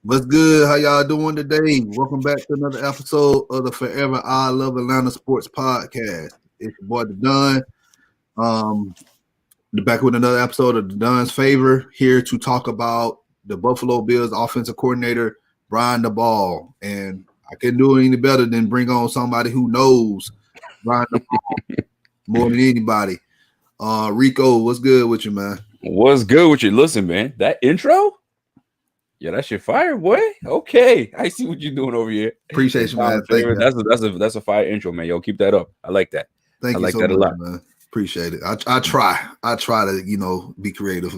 What's good? How y'all doing today? Welcome back to another episode of the Forever I Love Atlanta Sports Podcast. It's your boy the Don. Back with another episode of the Don's Favor. Here to talk about the Buffalo Bills offensive coordinator Brian DaBoll, and I couldn't do any better than bring on somebody who knows Brian DaBoll more than anybody. Rico, what's good with you, man? What's good with you? Listen, man, that intro? Yeah, that's your fire, boy. Okay, I see what you're doing over here. Appreciate you, man. Thank you. That's a fire intro, man. Yo, keep that up. I like that. Thank you so much, a lot, man. Appreciate it. I try to be creative.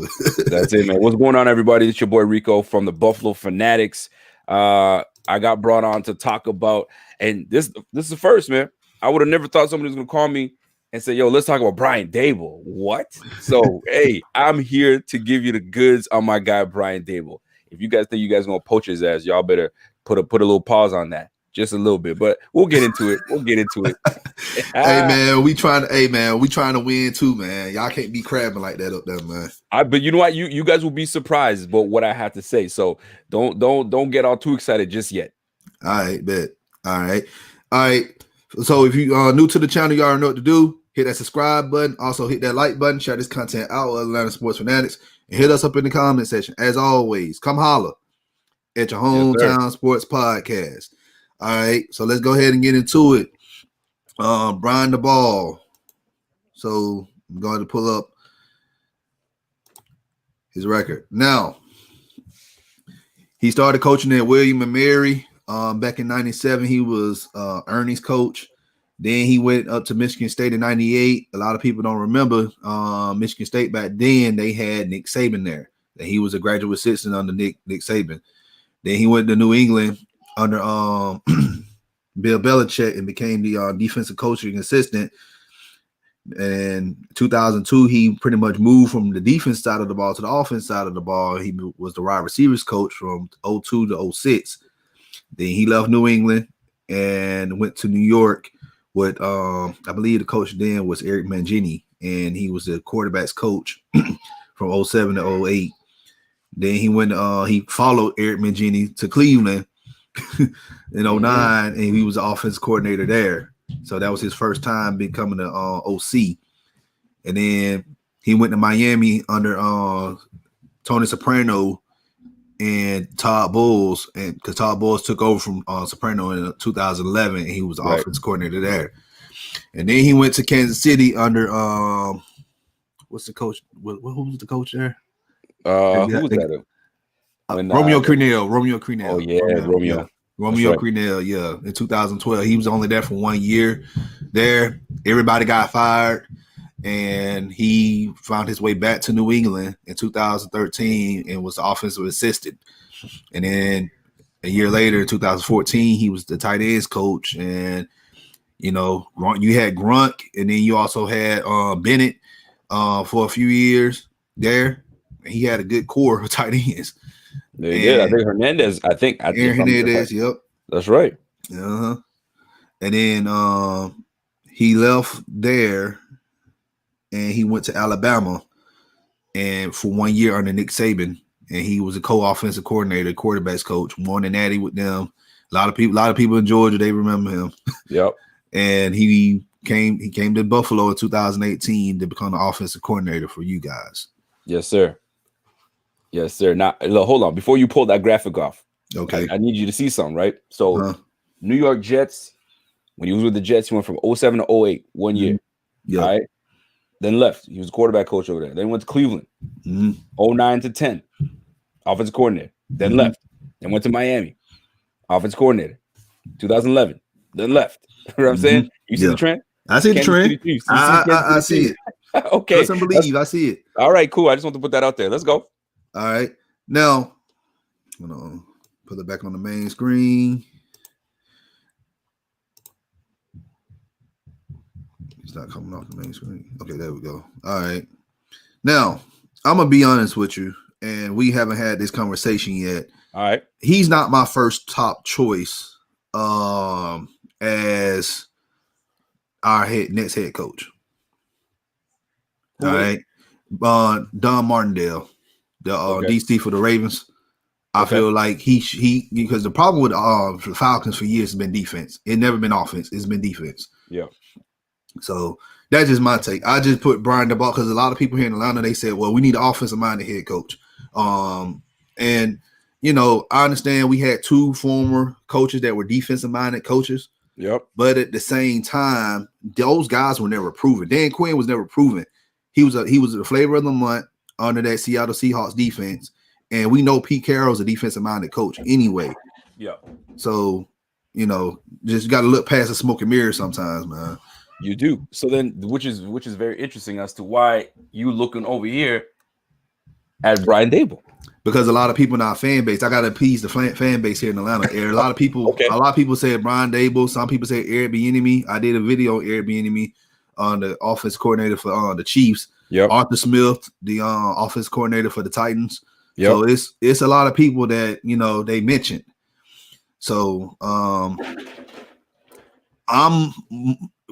That's it, man. What's going on, everybody? It's your boy Rico from the Buffalo Fanatics. I got brought on to talk about, and this is the first, man. I would have never thought somebody was gonna call me and say, yo, let's talk about Brian DaBoll. What? So hey, I'm here to give you the goods on my guy Brian DaBoll. If you guys think you guys gonna poach his ass, y'all better put a little pause on that, just a little bit. But we'll get into it. Hey man, we trying to win too, man. Y'all can't be crabbing like that up there, man. But you know what? You guys will be surprised about what I have to say. So don't get all too excited just yet. All right, bet. All right. So if you are new to the channel, you already know what to do. Hit that subscribe button. Also hit that like button. Share this content out with Atlanta Sports Fanatics. And hit us up in the comment section. As always, come holler at your hometown sports podcast. All right, so let's go ahead and get into it. Brian DaBoll. So I'm going to pull up his record. Now, he started coaching at William and Mary. Back in 97, he was Ernie's coach. Then he went up to Michigan State in 98. A lot of people don't remember Michigan State back then. They had Nick Saban there. And he was a graduate assistant under Nick Saban. Then he went to New England under Bill Belichick and became the defensive coaching assistant. And 2002, he pretty much moved from the defense side of the ball to the offense side of the ball. He was the wide receivers coach from 02 to 06. Then he left New England and went to New York with, I believe the coach then was Eric Mangini, and he was the quarterback's coach from 07 to 08. Then he went, he followed Eric Mangini to Cleveland in 09, and he was the offense coordinator there. So that was his first time becoming an OC. And then he went to Miami under Tony Soprano and Todd Bowles, and because Todd Bowles took over from Soprano in 2011, and he was the offense coordinator there. And then he went to Kansas City under what's the coach? Who was the coach there? Who was that? Romeo Crennel. Romeo Crennel. Oh yeah, Romeo Crennel. Yeah, in 2012, he was only there for 1 year. There, everybody got fired. And he found his way back to New England in 2013 and was the offensive assistant. And then a year later, in 2014, he was the tight ends coach. And, you know, you had Grunt, and then you also had Bennett for a few years there. He had a good core of tight ends. Yeah, I think Hernandez. Aaron Hernandez, yep. That's right. Uh-huh. And then he left there. And he went to Alabama, and for 1 year under Nick Saban, and he was a co-offensive coordinator, quarterbacks coach, won the Natty with them. A lot of people in Georgia, they remember him. Yep. And he came to Buffalo in 2018 to become the offensive coordinator for you guys. Yes, sir. Yes, sir. Now, hold on. Before you pull that graphic off, okay, I need you to see something, right? So, New York Jets, when he was with the Jets, he went from 07 to 08, 1 year. Yeah. All right. Then left. He was a quarterback coach over there. Then went to Cleveland. 09 to 10. Offensive coordinator. Then left. Then went to Miami. Offensive coordinator. 2011. Then left. You know what I'm saying? You see the trend? I see the trend. I see it. Okay. Trust and believe. I see it. All right, cool. I just want to put that out there. Let's go. All right. Now, put it back on the main screen. It's not coming off the main screen. Okay, there we go. All right. Now, I'm going to be honest with you, and we haven't had this conversation yet. All right. He's not my first top choice as our next head coach. All right. Don Martindale, the DC for the Ravens. I feel like he because the problem with the Falcons for years has been defense. It never been offense. It's been defense. Yeah. So that's just my take. I just put Brian DaBoll because a lot of people here in Atlanta, they said, well, we need an offensive-minded head coach. And, you know, I understand we had 2 former coaches that were defensive-minded coaches. Yep. But at the same time, those guys were never proven. Dan Quinn was never proven. He was the flavor of the month under that Seattle Seahawks defense. And we know Pete Carroll's a defensive-minded coach anyway. Yeah. So, you know, just got to look past the smoke and mirrors sometimes, man. You do. So then, which is very interesting as to why you looking over here at Brian DaBoll. Because a lot of people in our fan base, I got to appease the fan base here in Atlanta. A lot of people, a lot of people said Brian DaBoll. Some people say Eric Bieniemy. I did a video on Eric Bieniemy, on the offense coordinator for the Chiefs. Yep. Arthur Smith, the offense coordinator for the Titans. Yep. So it's a lot of people that, you know, they mentioned. So I'm,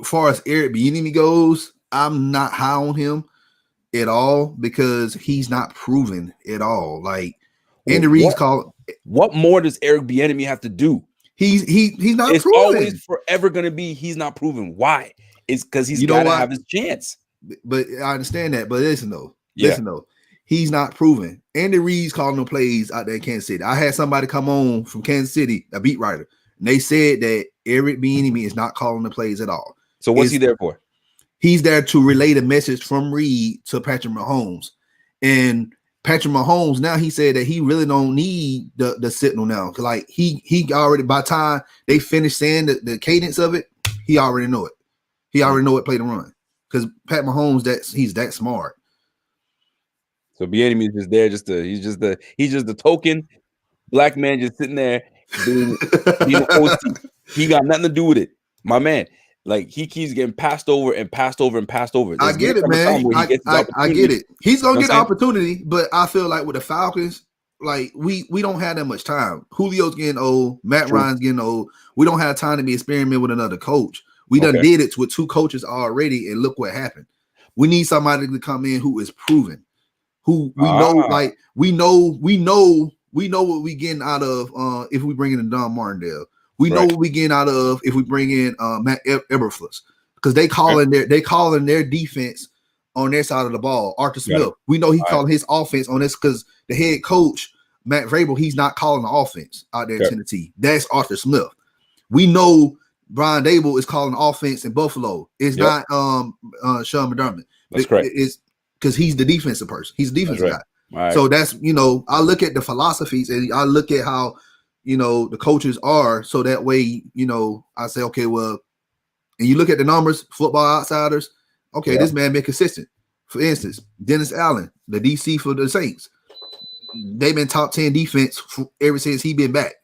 as far as Eric Bieniemy goes, I'm not high on him at all because he's not proven at all. Like Andy Reid's called. What more does Eric Bieniemy have to do? He's not it's proven. Always forever going to be he's not proven. Why? It's because he's got to have his chance. But I understand that. But listen though, he's not proven. Andy Reid's calling the plays out there in Kansas City. I had somebody come on from Kansas City, a beat writer, and they said that Eric Bieniemy is not calling the plays at all. So what's he there for? He's there to relay the message from Reid to Patrick Mahomes. And Patrick Mahomes, now he said that he really don't need the signal now. Like he already, by the time they finish saying the cadence of it, he already know it. He already know what play to run. Because Pat Mahomes, he's that smart. So Bieniemy is just there, he's just the token black man just sitting there being OC. He got nothing to do with it. My man. Like he keeps getting passed over and passed over and passed over. I get it, man. I get it. He's gonna get the opportunity, but I feel like with the Falcons, like we don't have that much time. Julio's getting old, Matt Ryan's getting old. We don't have time to be experiment with another coach. We done did it with 2 coaches already, and look what happened. We need somebody to come in who is proven, who we know, like we know what we getting out of if we bring in Don Martindale. We know what we getting out of if we bring in Matt Eberflus, because they calling their defense on their side of the ball. Arthur Smith, we know he calling his offense on this because the head coach Matt Vrabel, he's not calling the offense out there in Tennessee. That's Arthur Smith. We know Brian DaBoll is calling the offense in Buffalo. It's not Sean McDermott. That's correct. It's because he's the defensive person. He's the defensive guy. Right. So that's, you know, I look at the philosophies and I look at how, you know, the coaches are, so that way, you know, I say, okay, well, and you look at the numbers, Football Outsiders, okay, this man been consistent. For instance, Dennis Allen, the DC for the Saints, they've been top 10 defense ever since he been back.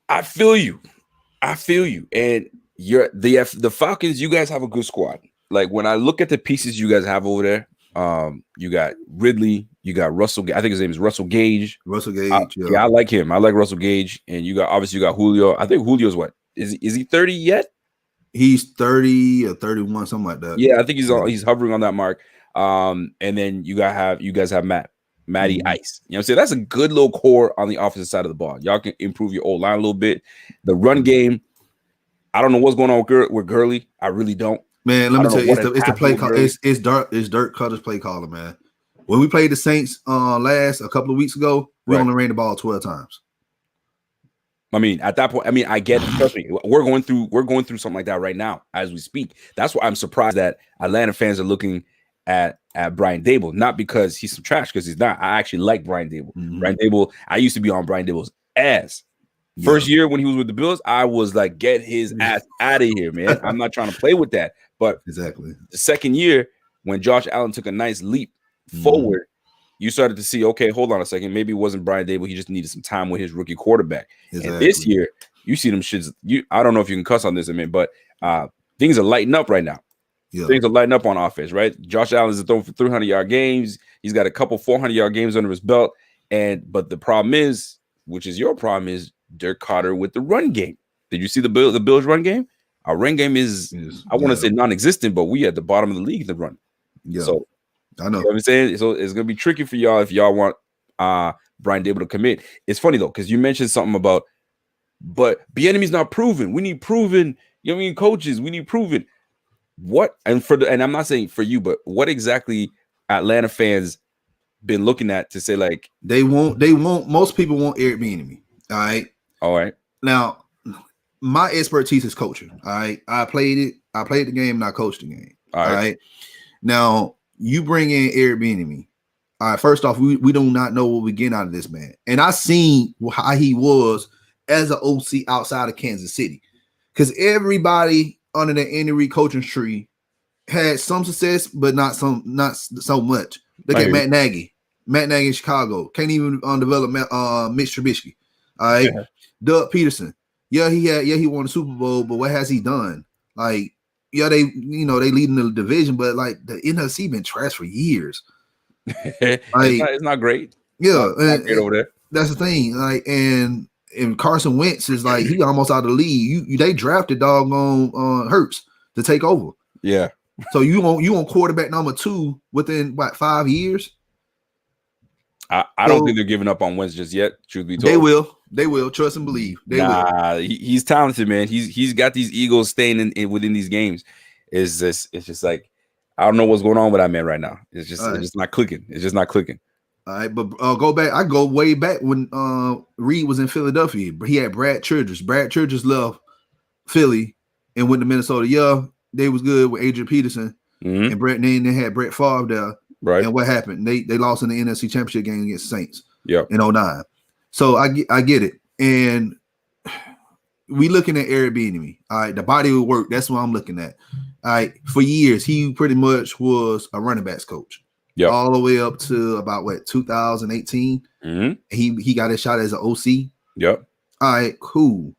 I feel you. And the Falcons, you guys have a good squad. Like when I look at the pieces you guys have over there, you got Ridley, you got Russell. I think his name is Russell Gage. I like him. I like Russell Gage. And you got Julio. I think Julio's what? Is he 30 yet? He's 30 or 31, something like that. Yeah, I think he's hovering on that mark. And then you guys have Matty Ice. You know what I'm saying? That's a good little core on the offensive side of the ball. Y'all can improve your old line a little bit. The run game, I don't know what's going on with Gurley. I really don't. Man, let me tell you, it's the play call. It's Dirk Cutter's play caller, man. When we played the Saints a couple of weeks ago, we only ran the ball 12 times. I mean, at that point, I get it. Trust me, we're going through something like that right now as we speak. That's why I'm surprised that Atlanta fans are looking at Brian DaBoll, not because he's some trash, because he's not. I actually like Brian DaBoll. Brian DaBoll, I used to be on Brian DaBoll's ass. First year when he was with the Bills, I was like, get his ass out of here, man. I'm not trying to play with that. But exactly the second year, when Josh Allen took a nice leap forward, you started to see, okay, hold on a second. Maybe it wasn't Brian DaBoll. He just needed some time with his rookie quarterback. Exactly. And this year, you see them shits. I don't know if you can cuss on this, but things are lighting up right now. Yeah. Things are lighting up on offense, right? Josh Allen is throwing for 300-yard games. He's got a couple 400-yard games under his belt. But the problem is, which is your problem, is Dirk Carter with the run game. Did you see the Bills run game? Our run game is I want to say non-existent, but we at the bottom of the league in the run. Yeah. So I know. You know what I'm saying? So it's gonna be tricky for y'all if y'all want Brian DaBoll to commit. It's funny though, because you mentioned something about, but Bieniemy's not proven. We need proven, you know what I mean, coaches. We need proven. What and I'm not saying for you, but what exactly Atlanta fans been looking at to say like they want most people want Eric Bieniemy. All right. Now, my expertise is coaching. All right. I played the game and I coached the game. All right. Now you bring in Eric Bieniemy. All right. First off, we do not know what we get out of this man. And I seen how he was as an OC outside of Kansas City. Because everybody under the Andy Reid coaching tree had some success, but not so much. Look at Matt Nagy. Matt Nagy in Chicago can't even develop Mitch Trubisky. All right, Doug Peterson. He won the Super Bowl, but what has he done? Like, they leading the division, but like the NFC been trash for years. It's not great. Yeah, not great over there. That's the thing. Like, and Carson Wentz is like he almost out of the league. They drafted doggone Hurts to take over. Yeah. So you want quarterback number 2 within what 5 years? I don't think they're giving up on Wentz just yet. Truth be told, they will. Trust and believe. They will. He's talented, man. He's got these egos staying in within these games. It's just like I don't know what's going on with that man right now. It's just not clicking. It's just not clicking. All right, but go back. I go way back when Reed was in Philadelphia. He had Brad Childress. Brad Childress left Philly and went to Minnesota. Yeah, they was good with Adrian Peterson and Brett. Then they had Brett Favre there. Right. And what happened? They lost in the NFC Championship game against the Saints. Yeah. In 2009. So I get it. And we looking at Eric Bieniemy. All right, the body of work. That's what I'm looking at. All right, for years he pretty much was a running backs coach. Yeah. All the way up to about 2018. He got his shot as an OC. Yep. All right, cool.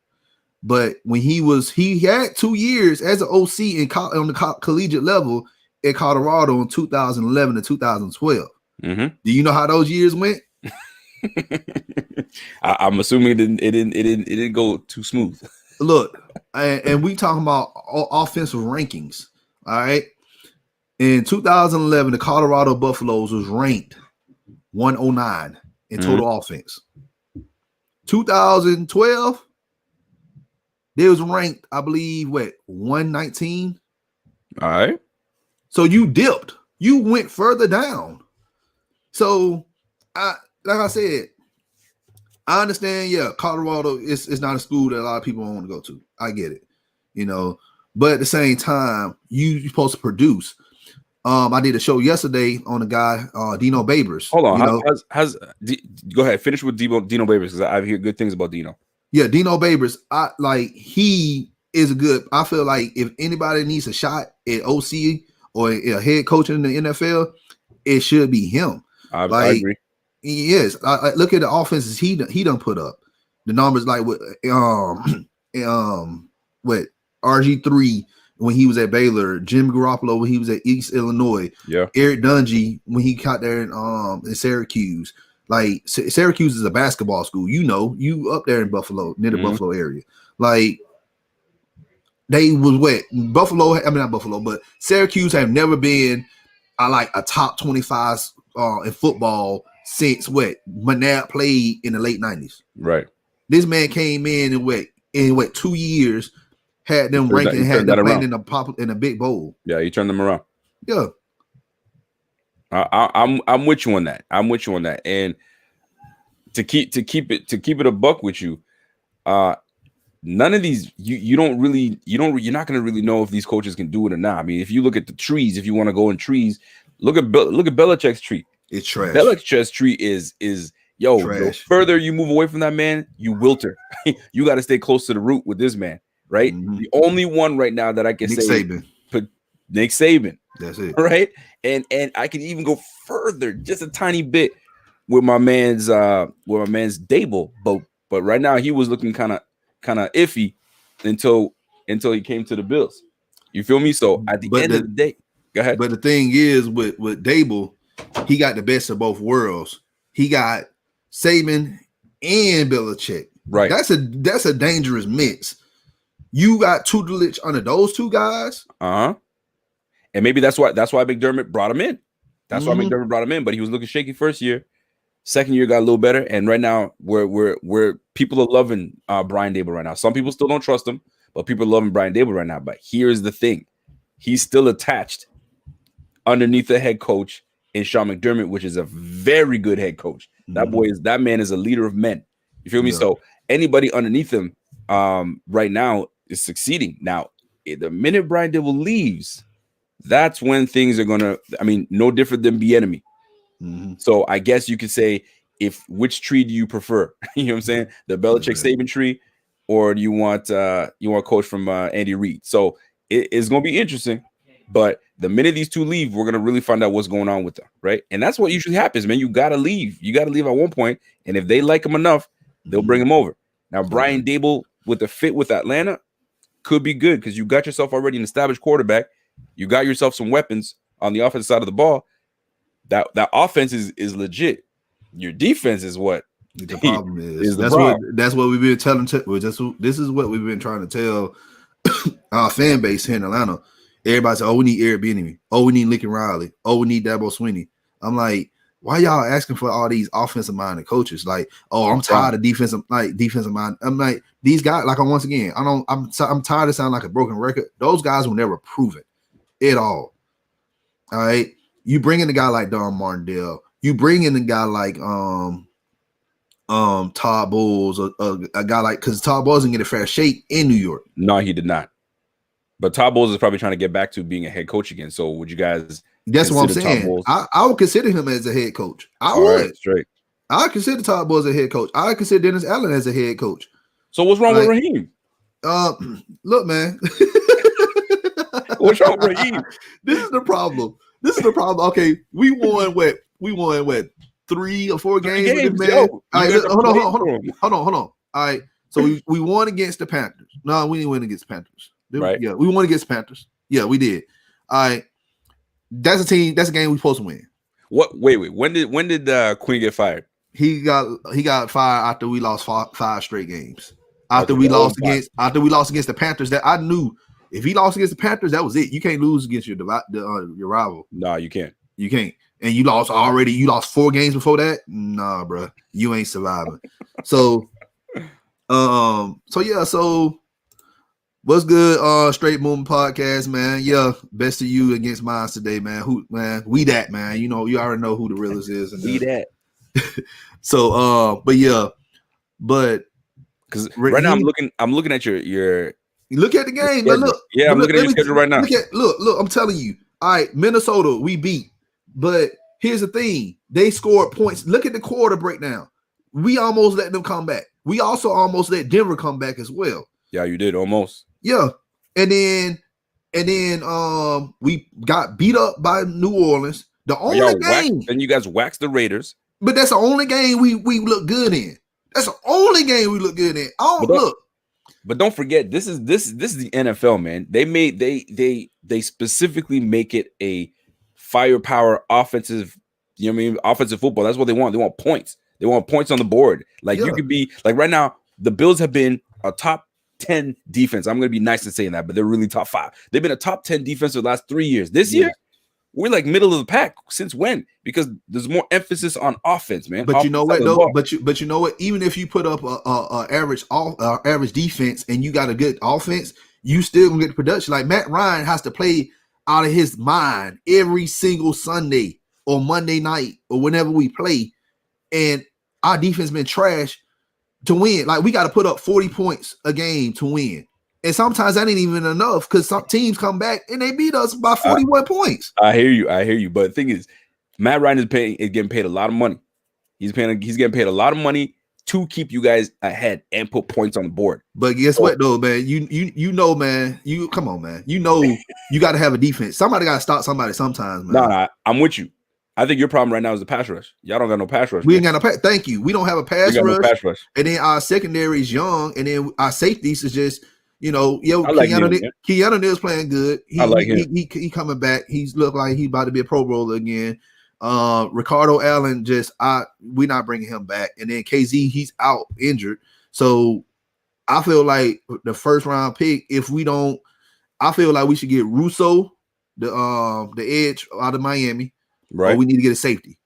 But when he had 2 years as an OC on the collegiate level at Colorado in 2011 to 2012. Do you know how those years went? I'm assuming it didn't go too smooth. Look, and we talking about offensive rankings. All right. In 2011, the Colorado Buffaloes was ranked 109 in total offense. 2012, they was ranked, I believe, 119. All right. So you dipped. You went further down. So, like I said, I understand, Colorado is not a school that a lot of people want to go to. I get it, But at the same time, you're supposed to produce. I did a show yesterday on a guy, Dino Babers. Hold on. Go ahead. Finish with Dino Babers because I hear good things about Dino. Yeah, Dino Babers. He is I feel like if anybody needs a shot at OC or a head coach in the NFL, it should be him. I agree. Yes, I look at the offenses he done put up. The numbers like with RG3 when he was at Baylor, Jim Garoppolo when he was at East Illinois, Eric Dungy when he got there in Syracuse. Like Syracuse is a basketball school, you up there in Buffalo, near the Buffalo area. Like they was Buffalo. I mean not Buffalo, but Syracuse have never been a top 25 in football since McNabb played in the late 90s. Right. This man came in 2 years, had them ranking, had them playing in a big bowl. Yeah, he turned them around. Yeah. I'm with you on that. And to keep it a buck with you, none of these you're not going to really know if these coaches can do it or not. I mean, if you look at the trees, if you want to go in trees, look at Belichick's tree. It's trash. Belichick's tree is the further you move away from that man, you wilter. You got to stay close to the root with this man, right? The only one right now that I can say Nick Saban. That's it. Right? And I can even go further just a tiny bit with my man's DaBoll, but right now he was looking kind of iffy until he came to the Bills. You feel me? So at the end of the day, go ahead. But the thing is with DaBoll, he got the best of both worlds. He got Saban and Belichick. Right. That's a dangerous mix. You got tutelage under those two guys. And maybe that's why McDermott brought him in. Why McDermott brought him in, but he was looking shaky first year. Second year got a little better, and right now we're people are loving Brian DaBoll right now. Some people still don't trust him, but people are loving Brian DaBoll right now. But here's the thing: he's still attached underneath the head coach in Sean McDermott, which is a very good head coach. That man is a leader of men. You feel me? Yeah. So anybody underneath him right now is succeeding. Now, the minute Brian DaBoll leaves, that's when things are gonna. I mean, no different than Bieniemy. So I guess you could say, which tree do you prefer? You know what I'm saying? The Belichick Saban tree, or do you want coach from Andy Reid? So it's gonna be interesting. But the minute these two leave, we're gonna really find out what's going on with them, right? And that's what usually happens, man. You gotta leave. You gotta leave at one point, and if they like him enough, they'll bring him over. Now, Brian DaBoll with the fit with Atlanta could be good because you got yourself already an established quarterback. You got yourself some weapons on the offensive side of the ball. That offense is legit. Your defense is what the problem is. That's what we've been telling. This is what we've been trying to tell our fan base here in Atlanta. Everybody said, "Oh, we need Eric Bieniemy. Oh, we need Lincoln Riley. Oh, we need Dabo Swinney." I'm like, why y'all asking for all these offensive minded coaches? Like, oh, I'm tired of defensive mind. I'm like, these guys. Like, once again, I'm tired of sounding like a broken record. Those guys will never prove it at all. All right. You bring in a guy like Don Martindale. You bring in a guy like Todd Bowles, a guy like, because Todd Bowles didn't get a fair shake in New York. No, he did not. But Todd Bowles is probably trying to get back to being a head coach again. So would you guys? That's what I'm saying. I would consider him as a head coach. I would. Right, straight. I consider Todd Bowles a head coach. I consider Dennis Allen as a head coach. So what's wrong with Raheem? Look, man. What's wrong with Raheem? This is the problem. Okay, we won what 3 or 4 games with this man. All right, hold on. All right, so we won against the Panthers. No, we didn't win against the Panthers. Right. Yeah, we won against the Panthers. Yeah, we did. All right. That's a team. That's a game we're supposed to win. What? Wait. When did Quinn get fired? He got fired after we lost 5 straight games. After we lost against the Panthers, that I knew if he lost against the Panthers, that was it. You can't lose against your rival. No, you can't. You can't. And you lost 4 games before that. Nah, bro, you ain't surviving. So what's good? Straight Movement Podcast, man. Yeah, best of you against mine today, man. We that, man. You know, you already know who the realest is. And we that. So, but because right now I'm looking at your. Look at the game. Look, I'm looking at your schedule right now. Look. I'm telling you. All right, Minnesota, we beat. But here's the thing: they scored points. Look at the quarter breakdown. We almost let them come back. We also almost let Denver come back as well. Yeah, you did almost. Yeah, and then we got beat up by New Orleans. The only game. Then you guys waxed the Raiders. But that's the only game we look good in. That's the only game we look good in. But don't forget, this is the NFL, man. They specifically make it a firepower offensive, you know what I mean? Offensive football. That's what they want. They want points. They want points on the board. Like you could be like right now, the Bills have been a top 10 defense. I'm gonna be nice in saying that, but they're really top 5. They've been a top 10 defense for the last 3 years. This year, we're like middle of the pack. Since when? Because there's more emphasis on offense, man. But you know what though? But you know what? Even if you put up a average defense and you got a good offense, you still gonna get the production. Like Matt Ryan has to play out of his mind every single Sunday or Monday night or whenever we play, and our defense been trash to win. Like we got to put up 40 points a game to win. And sometimes that ain't even enough because some teams come back and they beat us by 41 points. I hear you. But the thing is, Matt Ryan is getting paid a lot of money. He's getting paid a lot of money to keep you guys ahead and put points on the board. But guess what though, man? You know, man. You come on, man. You know you got to have a defense. Somebody got to stop somebody sometimes, man. No, I'm with you. I think your problem right now is the pass rush. Y'all don't got no pass rush. We ain't got no pass. Thank you. We don't have a pass rush. And then our secondary is young, and then our safeties is just. Keanu Neal's playing good. I like him. He coming back. He's look like he's about to be a Pro Bowler again. Ricardo Allen we're not bringing him back. And then KZ, he's out injured. So I feel like the first round pick, I feel like we should get Russo, the edge out of Miami. Right. Or we need to get a safety.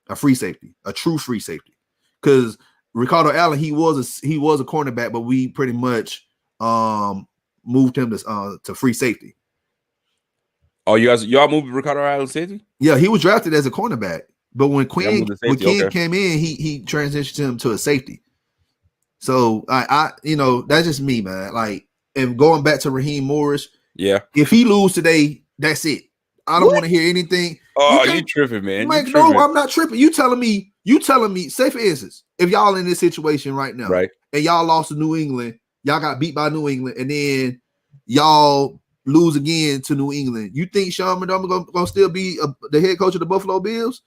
a free safety, a true free safety. Because Ricardo Allen, he was a cornerback, but we pretty much moved him to free safety. Oh, y'all moved Ricardo Allen safety? Yeah, he was drafted as a cornerback, but when Quinn okay. came in, he transitioned him to a safety. So I that's just me, man. Like, and going back to Raheem Morris, yeah, if he lose today, that's it. I don't want to hear anything. Oh, you tripping, man. Like, no, I'm not tripping. You telling me, say for instance, if y'all in this situation right now, right, and y'all lost to New England, y'all got beat by New England, and then y'all lose again to New England, you think Sean McDermott gonna still be the head coach of the Buffalo Bills?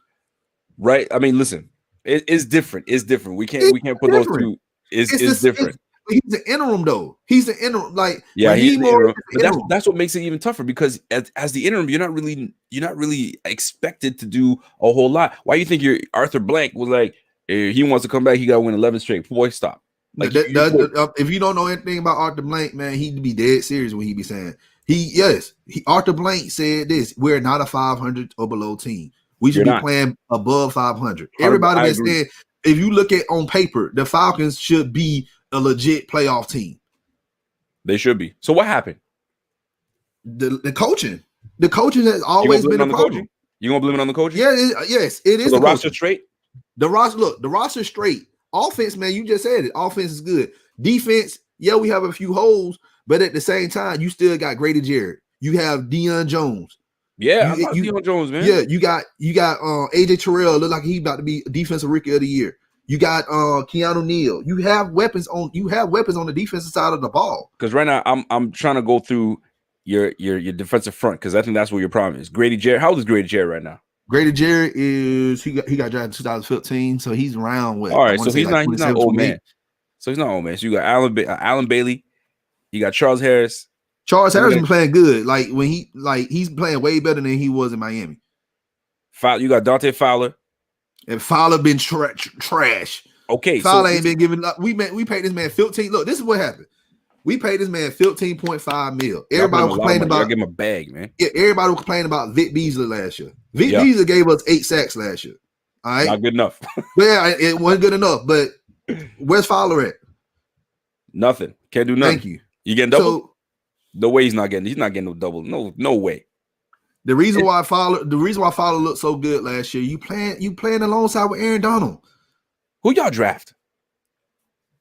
Right. I mean, listen, it's different. It's different. We can't put those two. It's different. He's the interim though. He's the interim. Like, yeah, he's the interim. But that's what makes it even tougher, because as the interim, you're not really expected to do a whole lot. Why you think Arthur Blank was like, he wants to come back, he got to win 11 straight? Boy, stop. Like, if you don't know anything about Arthur Blank, man, he'd be dead serious when he be saying Arthur Blank said this: we're not a 500 or below team. We should be playing above 500. Everybody been saying, if you look at on paper, the Falcons should be a legit playoff team. They should be. So what happened? The coaching. The coaching has always been a problem. You gonna blame it on the coaching? Yeah, yes, it is. So the roster straight. The roster straight. Offense, man, you just said it. Offense is good. Defense, yeah, we have a few holes, but at the same time, you still got Grady Jarrett. You have Deion Jones. Yeah, Deion Jones, man. Yeah, you got AJ Terrell. Look like he's about to be defensive rookie of the year. You got Keanu Neal. You have weapons on the defensive side of the ball. Because right now I'm trying to go through your defensive front, because I think that's what your problem is. Grady Jarrett. How old is Grady Jarrett right now? Grady Jarrett is he got drafted in 2015, so he's around with. All right, so he's not old man. So he's not old man. So you got Alan Bailey, you got Charles Harris. Charles Harris been playing good. Like when he's playing way better than he was in Miami. You got Dante Fowler. And Fowler been trash. Okay, Fowler ain't been giving up. We paid this man 15. Look, this is what happened. We paid this man $15.5 million. Everybody was complaining about. Give him a bag, man. Yeah, everybody was complaining about Vic Beasley last year. Vic Beasley gave us 8 sacks last year. All right, not good enough. Yeah, it wasn't good enough. But where's Fowler at? Nothing. Can't do nothing. Thank you. You getting double? So, no way he's not getting no double. No way. The reason why Fowler looked so good last year, you playing alongside with Aaron Donald. Who y'all draft?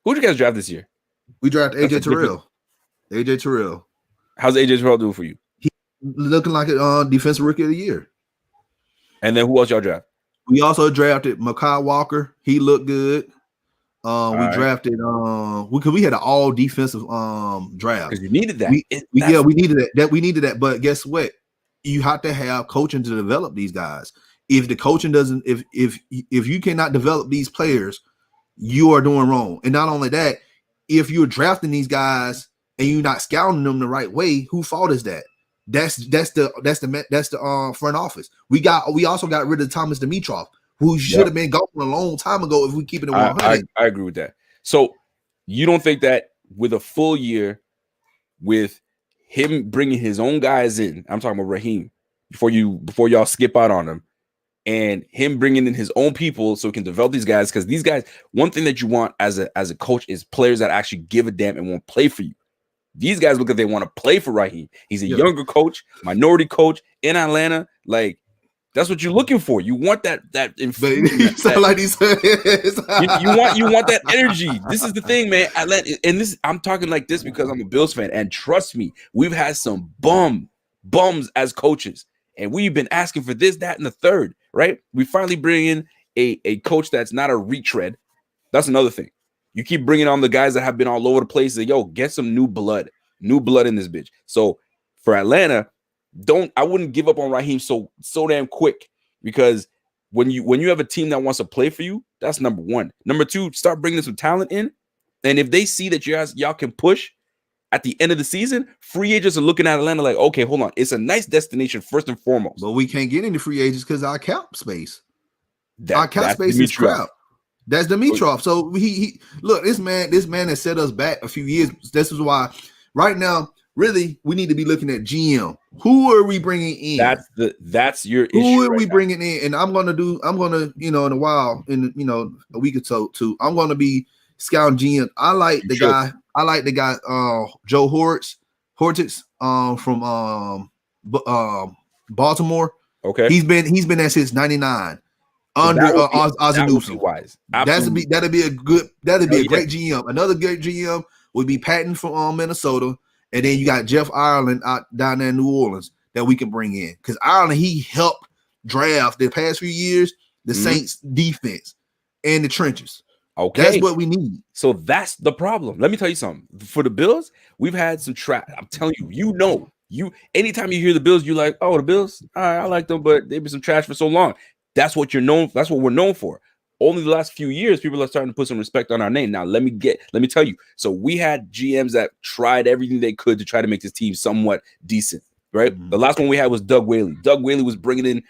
Who'd you guys draft this year? We drafted AJ Terrell. AJ Terrell. How's AJ Terrell doing for you? He looking like a defensive rookie of the year. And then who else y'all draft? We also drafted Mekhi Walker. He looked good. We drafted because we had an all defensive draft. Because you needed that. We needed that. We needed that. But guess what? You have to have coaching to develop these guys. If the coaching doesn't, if you cannot develop these players, you are doing wrong. And not only that, if you're drafting these guys and you're not scouting them the right way, whose fault is that? That's the front office. We also got rid of Thomas Dimitroff, who should have been gone a long time ago if we keep it at 100. I agree with that. So you don't think that with a full year, with him bringing his own guys in, I'm talking about Raheem, before y'all skip out on him, and him bringing in his own people so he can develop these guys, because these guys, one thing that you want as a coach is players that actually give a damn and won't play for you. These guys look like they want to play for Raheem. He's a younger coach, minority coach in Atlanta. Like, that's what you're looking for. You want that infusion. You want that energy. This is the thing, man. Atlanta, and I'm talking like this because I'm a Bills fan, and trust me, we've had some bums as coaches, and we've been asking for this, that, and the third. Right? We finally bring in a coach that's not a retread. That's another thing. You keep bringing on the guys that have been all over the place. Like, yo, get some new blood in this bitch. So for Atlanta, I wouldn't give up on Raheem so damn quick, because when you have a team that wants to play for you, that's number one. Number two, start bringing some talent in, and if they see that y'all can push at the end of the season, free agents are looking at Atlanta like, okay, hold on, it's a nice destination first and foremost. But we can't get any free agents because our cap space. Our cap space is crap. That's Dimitroff. So he look, this man has set us back a few years. This is why right now really we need to be looking at GM. Who are we bringing in? That's your issue. Who are we bringing in? And I'm gonna, in a while, in a week or so, too. I'm gonna be scouting GM. I like the guy. Joe Hortix, from Baltimore. Okay, he's been there since '99 under Ozzie Newsome. That'd be a great GM. Another great GM would be Patton from Minnesota, and then you got Jeff Ireland down there in New Orleans that we can bring in, because Ireland, he helped draft the past few years the Saints defense and the trenches. Okay, that's what we need. So that's the problem. Let me tell you something. For the Bills, we've had some trash. I'm telling you, anytime you hear the Bills, you're like, oh, the Bills, all right, I like them, but they've been some trash for so long. That's what you're known. That's what we're known for. Only the last few years, people are starting to put some respect on our name. Now, let me tell you. So we had GMs that tried everything they could to try to make this team somewhat decent, right? The last one we had was Doug Whaley. Doug Whaley was bringing in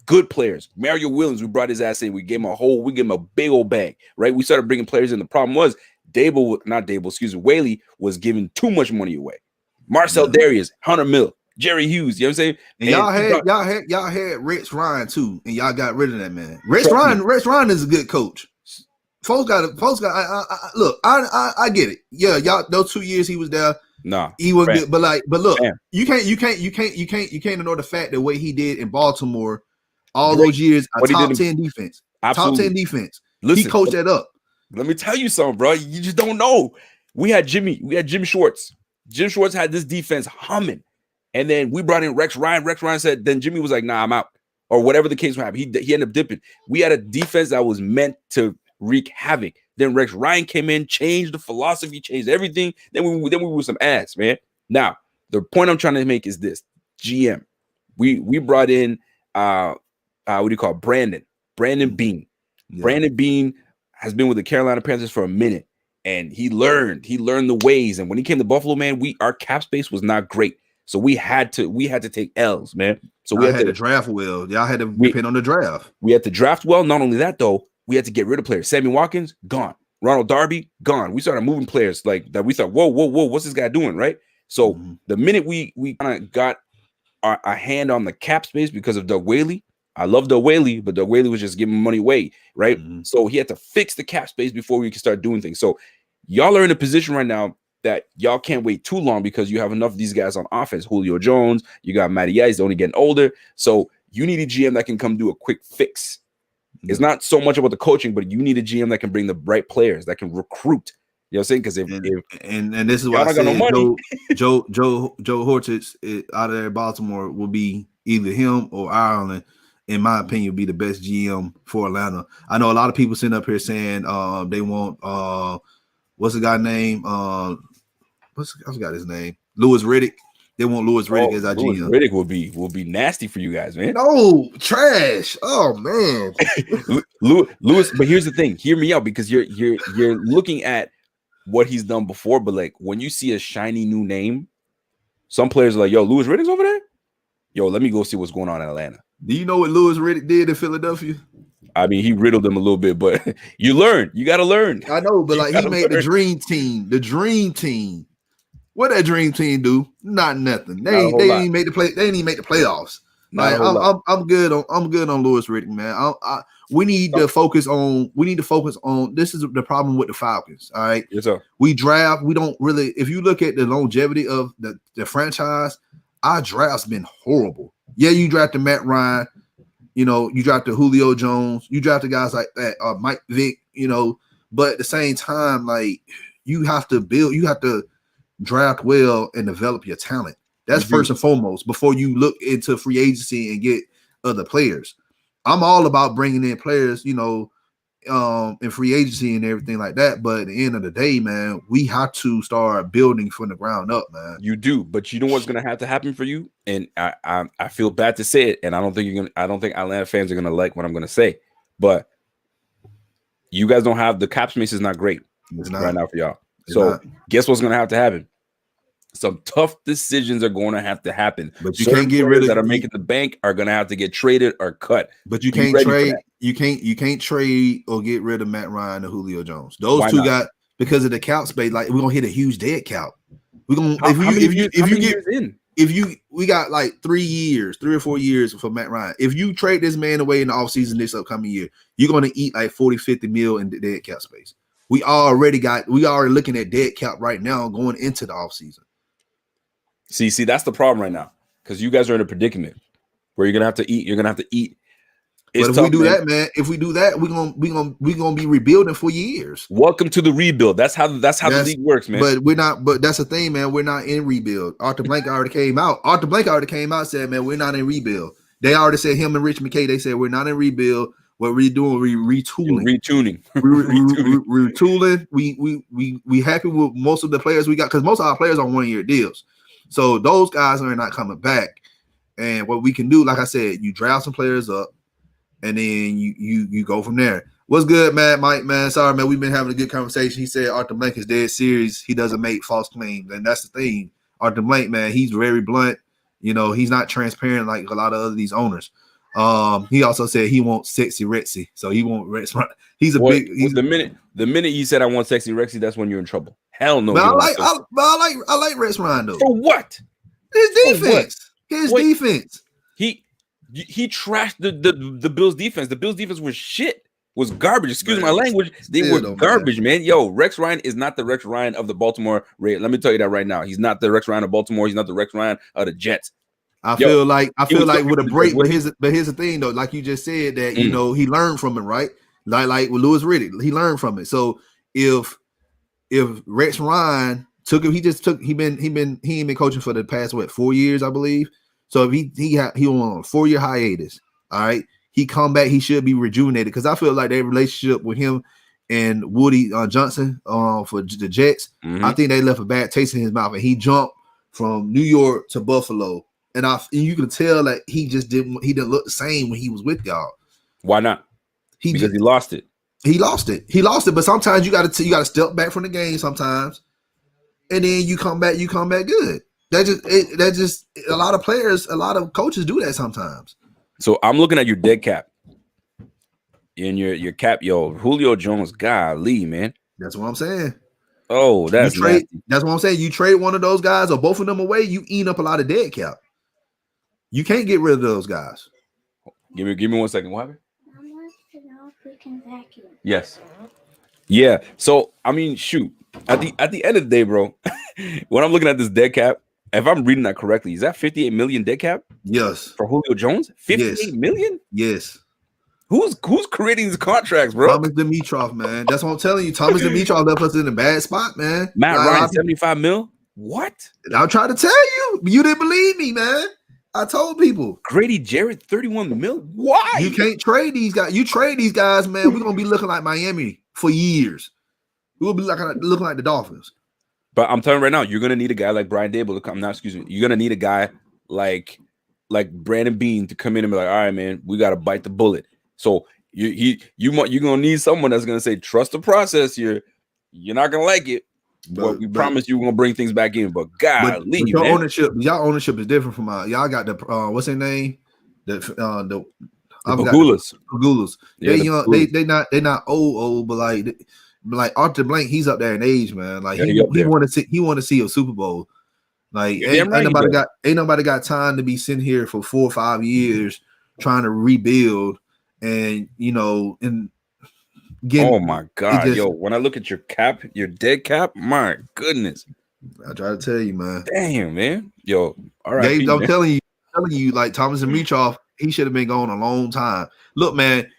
good players. Mario Williams, we brought his ass in. We gave him a big old bag, right? We started bringing players in. The problem was Whaley was giving too much money away. Marcel Darius, $100 million. Jerry Hughes, you know what I'm saying? And y'all had Rex Ryan too, and y'all got rid of that man. Rex Ryan is a good coach. Folks got. Look, I get it. Yeah, y'all, those 2 years he was there. Nah, he was good, but look, you can't ignore the fact that what he did in Baltimore all those years, a top 10 defense. Absolutely. Top 10 defense. Listen, he coached that up. Let me tell you something, bro. You just don't know. We had Jim Schwartz. Jim Schwartz had this defense humming. And then we brought in Rex Ryan. Rex Ryan said, then Jimmy was like, nah, I'm out. Or whatever the case might happen. He ended up dipping. We had a defense that was meant to wreak havoc. Then Rex Ryan came in, changed the philosophy, changed everything. Then we were some ass, man. Now, the point I'm trying to make is this. GM. We brought in Brandon Bean. Yeah. Brandon Bean has been with the Carolina Panthers for a minute, and he learned the ways. And when he came to Buffalo, man, our cap space was not great. So we had to take L's, man. So we had to draft well. Y'all had to depend on the draft. We had to draft well. Not only that, though, we had to get rid of players. Sammy Watkins, gone. Ronald Darby, gone. We started moving players like that. We thought, whoa, what's this guy doing, right? So the minute we kind of got our hand on the cap space because of Doug Whaley, I love Doug Whaley, but Doug Whaley was just giving money away, right? So he had to fix the cap space before we could start doing things. So y'all are in a position right now that y'all can't wait too long because you have enough of these guys on offense. Julio Jones, you got Matty Ice, they're only getting older. So you need a GM that can come do a quick fix. It's not so much about the coaching, but you need a GM that can bring the right players, that can recruit. You know what I'm saying? Because and this is why I said Joe Hortix out of there, Baltimore, will be either him or Ireland. In my opinion, be the best GM for Atlanta. I know a lot of people sitting up here saying they want what's the guy name? I forgot his name. Louis Riddick. They want Louis Riddick as our GM. Riddick will be nasty for you guys, man. No, trash. Oh man. Louis, but here's the thing. Hear me out, because you're looking at what he's done before, but like when you see a shiny new name, some players are like, yo, Louis Riddick's over there? Yo, let me go see what's going on in Atlanta. Do you know what Louis Riddick did in Philadelphia? I mean, he riddled them a little bit, but you learn. You got to learn. I know, but like he made the dream team. The dream team. What that dream team do? Not nothing. They didn't make the play. They didn't even make the playoffs. Like I'm good on Louis Riddick, man. We need to focus on. This is the problem with the Falcons. All right. Yes, sir. We draft. We don't really. If you look at the longevity of the franchise, our draft's been horrible. Yeah, you drafted Matt Ryan. You know, you drafted Julio Jones. You drafted guys like that, Mike Vick. You know, but at the same time, like you have to draft well and develop your talent. That's first and foremost before you look into free agency and get other players. I'm all about bringing in players, you know, in free agency and everything like that. But at the end of the day, man, we have to start building from the ground up, man. You do, but you know what's going to have to happen for you, and I feel bad to say it, and I don't think Atlanta fans are going to like what I'm going to say, but you guys don't have the cap space is not great right now for y'all. So guess what's going to have to happen? Some tough decisions are going to have to happen. But you can't get rid of that are making the bank are going to have to get traded or cut. But you can't trade. You can't trade or get rid of Matt Ryan or Julio Jones. Those two got, because of the cap space. Like we're gonna hit a huge dead cap. We're gonna How many years in? we got like 3 or 4 years for Matt Ryan. If you trade this man away in the offseason this upcoming year, you're gonna eat like 40-50 mil in the dead cap space. We already looking at dead cap right now going into the offseason. See, that's the problem right now. Because you guys are in a predicament where you're gonna have to eat. You're gonna have to eat. But if we do that, we're gonna be rebuilding for years. Welcome to the rebuild. That's how the league works, man. But we're not. But that's the thing, man. We're not in rebuild. Arthur Blank already came out. And said, man, we're not in rebuild. They already said, him and Rich McKay, they said we're not in rebuild. What we're doing, we're retooling. We're retooling. We happy with most of the players we got because most of our players are 1-year deals. So those guys are not coming back. And what we can do, like I said, you draft some players up. And then you go from there. What's good, man? Mike, man. Sorry, man. We've been having a good conversation. He said Arthur Blank is dead serious. He doesn't make false claims. And that's the thing. Arthur Blank, man, he's very blunt. You know, he's not transparent like a lot of these owners. He also said he wants sexy Rexy. So he won't Rex. The minute you said I want sexy Rexy, that's when you're in trouble. Hell no. But I like Rex Ryan though. For what? His defense. Defense. He trashed the Bills defense. The Bills defense was shit. Was garbage. Excuse my language. They were garbage, man. Yo, Rex Ryan is not the Rex Ryan of the Baltimore Ravens. Let me tell you that right now. He's not the Rex Ryan of Baltimore. He's not the Rex Ryan of the Jets. I feel like with a break, but here's the thing though. Like you just said that you know he learned from it, right? Like with Louis Riddick, he learned from it. So if Rex Ryan took him, he ain't been coaching for the past 4 years, I believe. So if he on a 4-year hiatus, all right, he come back, he should be rejuvenated because I feel like their relationship with him and Woody Johnson for the Jets, I think they left a bad taste in his mouth, and he jumped from New York to Buffalo, and you can tell that he didn't look the same when he was with y'all. Why not? Because he lost it. He lost it. But sometimes you got to step back from the game sometimes, and then you come back good. That just a lot of players, a lot of coaches do that sometimes. So I'm looking at your dead cap. In your cap, Julio Jones, golly, man. That's what I'm saying. Oh, that's nasty. That's what I'm saying. You trade one of those guys or both of them away, you eat up a lot of dead cap. You can't get rid of those guys. Give me 1 second. What happened? I want to know if we can vacuum. Yes. Yeah. So I mean, shoot. At the end of the day, bro, when I'm looking at this dead cap, if I'm reading that correctly, is that 58 million dead cap? Yes. For Julio Jones? 58 million? Yes. Who's creating these contracts, bro? Thomas Dimitroff, man. That's what I'm telling you. Thomas Dimitroff left us in a bad spot, man. Matt Ryan, 75 mil? What? I'll try to tell you. You didn't believe me, man. I told people. Grady Jarrett, 31 mil? Why? You can't trade these guys. You trade these guys, man, we're going to be looking like Miami for years. We'll be looking like the Dolphins. But I'm telling you right now, you're gonna need a guy like Brian DaBoll to come. You're gonna need a guy like Brandon Bean to come in and be like, all right, man, we gotta bite the bullet. So you're gonna need someone that's gonna say, trust the process here. You're not gonna like it, but we promise you we're gonna bring things back in. But golly, your ownership is different from y'all got the what's their name? The Pagulas. Yeah, they're not old, but like Arthur Blank, he's up there in age, man. Like he want to see a Super Bowl. Like ain't nobody got time to be sitting here for 4 or 5 years trying to rebuild, and and getting. Oh my God, when I look at your cap, your dead cap, my goodness. I try to tell you, man. Damn, man. All right. Gabe, I'm telling you, like Thomas Dimitroff, he should have been gone a long time. Look, man.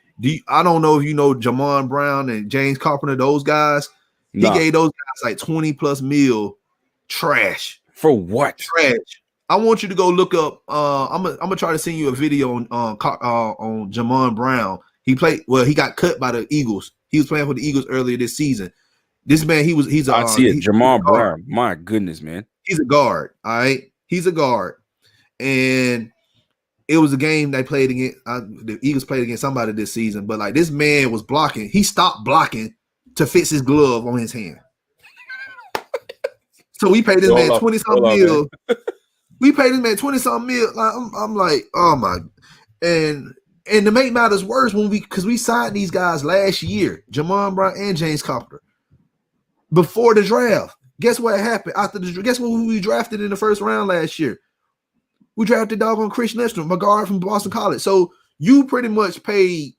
I don't know if you know Jamon Brown and James Carpenter, those guys. He gave those guys like 20+ mil trash. For what? Trash. I want you to go look up. I'm gonna try to send you a video on Jamon Brown. He got cut by the Eagles. He was playing for the Eagles earlier this season. This man, I see it. Jamon Brown. My goodness, man. He's a guard. All right. He's a guard. And it was a game they played against. The Eagles played against somebody this season, but like this man was blocking. He stopped blocking to fix his glove on his hand. So we paid this man 20-something mil. We paid this man 20-something mil. Like, I'm like, oh my. And to make matters worse, because we signed these guys last year, Jamon Brown and James Carpenter, before the draft. Guess what happened after the? Guess what we drafted in the first round last year? We drafted doggone Chris Lindstrom, a guard from Boston College. So you pretty much paid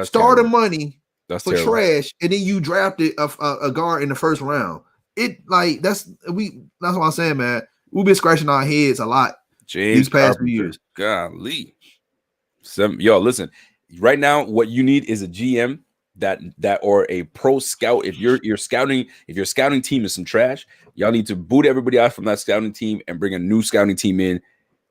starter money for trash, and then you drafted a guard in the first round. That's what I'm saying, man. We've been scratching our heads a lot these past few years. Golly. Yo, listen. Right now, what you need is a GM that or a pro scout. If your scouting team is some trash, y'all need to boot everybody out from that scouting team and bring a new scouting team in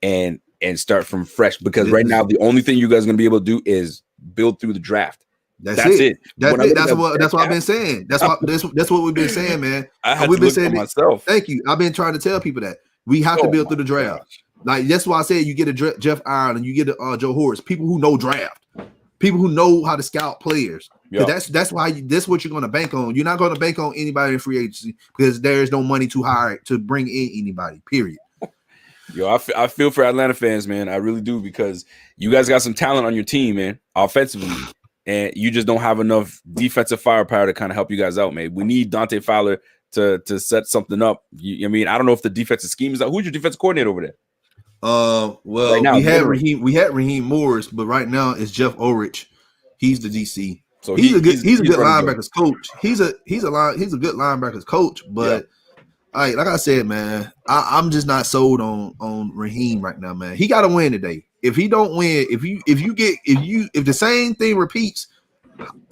and start from fresh. Because right now, the only thing you guys are gonna be able to do is build through the draft. That's it. That's what I've been saying. That's what we've been saying, man. We've been saying myself. Thank you. I've been trying to tell people that we have to build through the draft. Like that's why I said you get a Jeff Ireland, you get a Joe Horace, people who know draft, people who know how to scout players. That's why that's what you're going to bank on. You're not going to bank on anybody in free agency because there is no money to hire to bring in anybody. Period. Yo, I feel for Atlanta fans, man. I really do because you guys got some talent on your team, man, offensively, and you just don't have enough defensive firepower to kind of help you guys out, man. We need Dante Fowler to set something up. I mean, I don't know if the defensive scheme is out. Who's your defensive coordinator over there? Well, right now, we had Raheem Morris, but right now it's Jeff Ulrich. He's the DC. So he's a good linebackers coach. He's a good linebackers coach, but like I said, man, I'm just not sold on Raheem right now, man. He got to win today. If he don't win, if the same thing repeats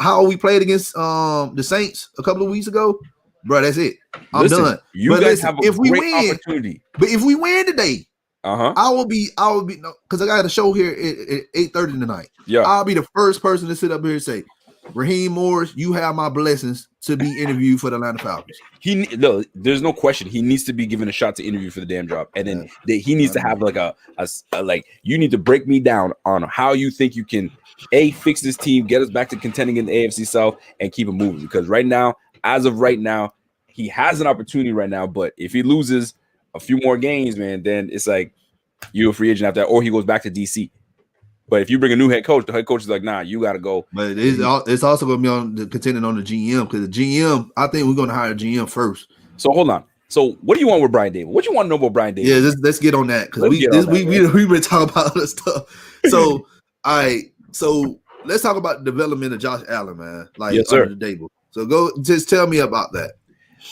how we played against the Saints a couple of weeks ago, bro, that's it. I'm done. You guys have a great opportunity. But if we win today, I will be because I got a show here at 8:30 tonight. Yeah, I'll be the first person to sit up here and say, Raheem Morris, you have my blessings to be interviewed for the Atlanta Falcons. There's no question. He needs to be given a shot to interview for the damn job, and then he needs to have like a you need to break me down on how you think you can fix this team, get us back to contending in the AFC South, and keep it moving. Because right now, as of right now, he has an opportunity right now, but if he loses a few more games, man, then it's like you're a free agent after that, or he goes back to DC. But if you bring a new head coach, the head coach is like, nah, you got to go. But it's also going to be contending on the GM because the GM, I think we're going to hire a GM first. So hold on. So what do you want with Brian DaBoll? What do you want to know about Brian DaBoll? Yeah, let's get on that because we've been talking about other stuff. So so let's talk about the development of Josh Allen, man. Under the DaBoll. So go just tell me about that.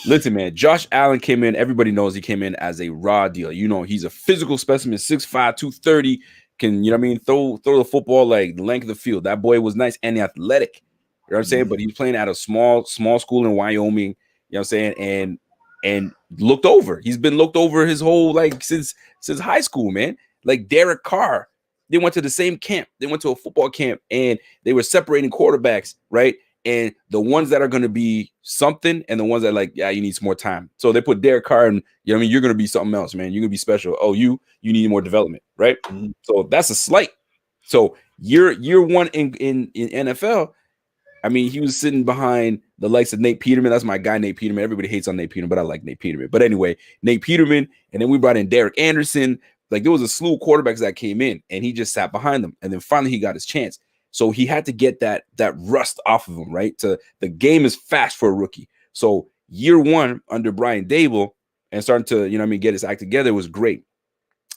Listen, man, Josh Allen came in. Everybody knows he came in as a raw deal. You know, he's a physical specimen, 6'5", 230. Can, you know what I mean, throw the football like the length of the field. That boy was nice and athletic. You know what I'm saying? But he was playing at a small school in Wyoming, you know what I'm saying? And looked over. He's been looked over his whole since high school, man. Like Derek Carr. They went to the same camp. They went to a football camp and they were separating quarterbacks, right? And the ones that are going to be something and the ones that you need some more time. So they put Derek Carr and, you know what I mean? You're going to be something else, man. You're going to be special. Oh, you need more development, right? Mm-hmm. So that's a slight. So year one in NFL, I mean, he was sitting behind the likes of Nate Peterman. That's my guy, Nate Peterman. Everybody hates on Nate Peterman, but I like Nate Peterman. But anyway, Nate Peterman, and then we brought in Derek Anderson. Like there was a slew of quarterbacks that came in and he just sat behind them. And then finally he got his chance. So he had to get that rust off of him, right? The game is fast for a rookie. So year one under Brian DaBoll and starting to, you know what I mean, get his act together was great.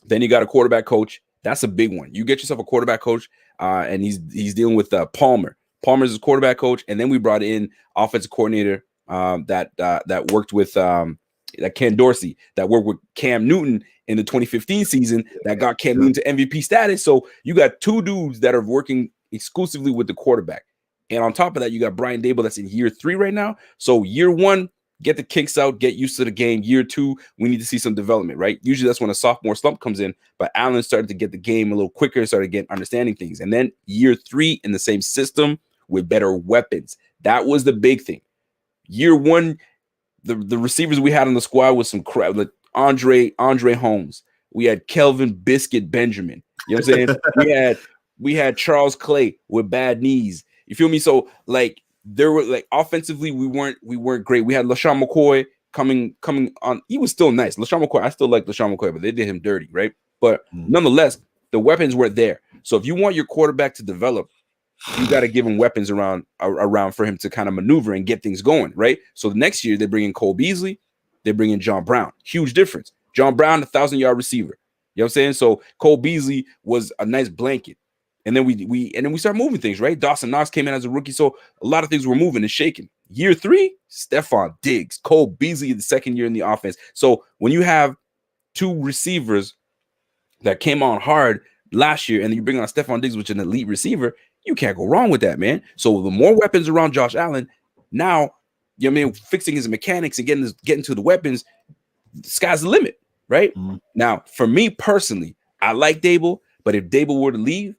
Then you got a quarterback coach. That's a big one. You get yourself a quarterback coach, and he's dealing with Palmer. Palmer's his quarterback coach, and then we brought in offensive coordinator that worked with that Ken Dorsey, that worked with Cam Newton in the 2015 season, that got Cam Newton to MVP status. So you got two dudes that are working exclusively with the quarterback. And on top of that, you got Brian DaBoll that's in year 3 right now. So year 1, get the kinks out, get used to the game. Year 2, we need to see some development, right? Usually that's when a sophomore slump comes in, but Allen started to get the game a little quicker, started getting understanding things. And then year 3 in the same system with better weapons. That was the big thing. Year 1, the receivers we had on the squad was some crap, like Andre Holmes. We had Kelvin Biscuit Benjamin. You know what I'm saying? We had Charles Clay with bad knees. You feel me? So there were offensively, we weren't great. We had LaShawn McCoy coming on. He was still nice. LaShawn McCoy, I still like LaShawn McCoy, but they did him dirty, right? But nonetheless, the weapons were there. So if you want your quarterback to develop, you got to give him weapons around for him to kind of maneuver and get things going, right? So the next year they bring in Cole Beasley, they bring in John Brown. Huge difference. John Brown, 1,000-yard receiver. You know what I'm saying? So Cole Beasley was a nice blanket. And then we start moving things, right? Dawson Knox came in as a rookie, so a lot of things were moving and shaking. Year 3, Stephon Diggs, Cole Beasley, the second year in the offense. So when you have 2 receivers that came on hard last year, and then you bring on Stephon Diggs, which is an elite receiver, you can't go wrong with that, man. So the more weapons around Josh Allen, now, you know what I mean, fixing his mechanics and getting to the weapons, the sky's the limit, right? Mm-hmm. Now, for me personally, I like Daboll, but if Daboll were to leave,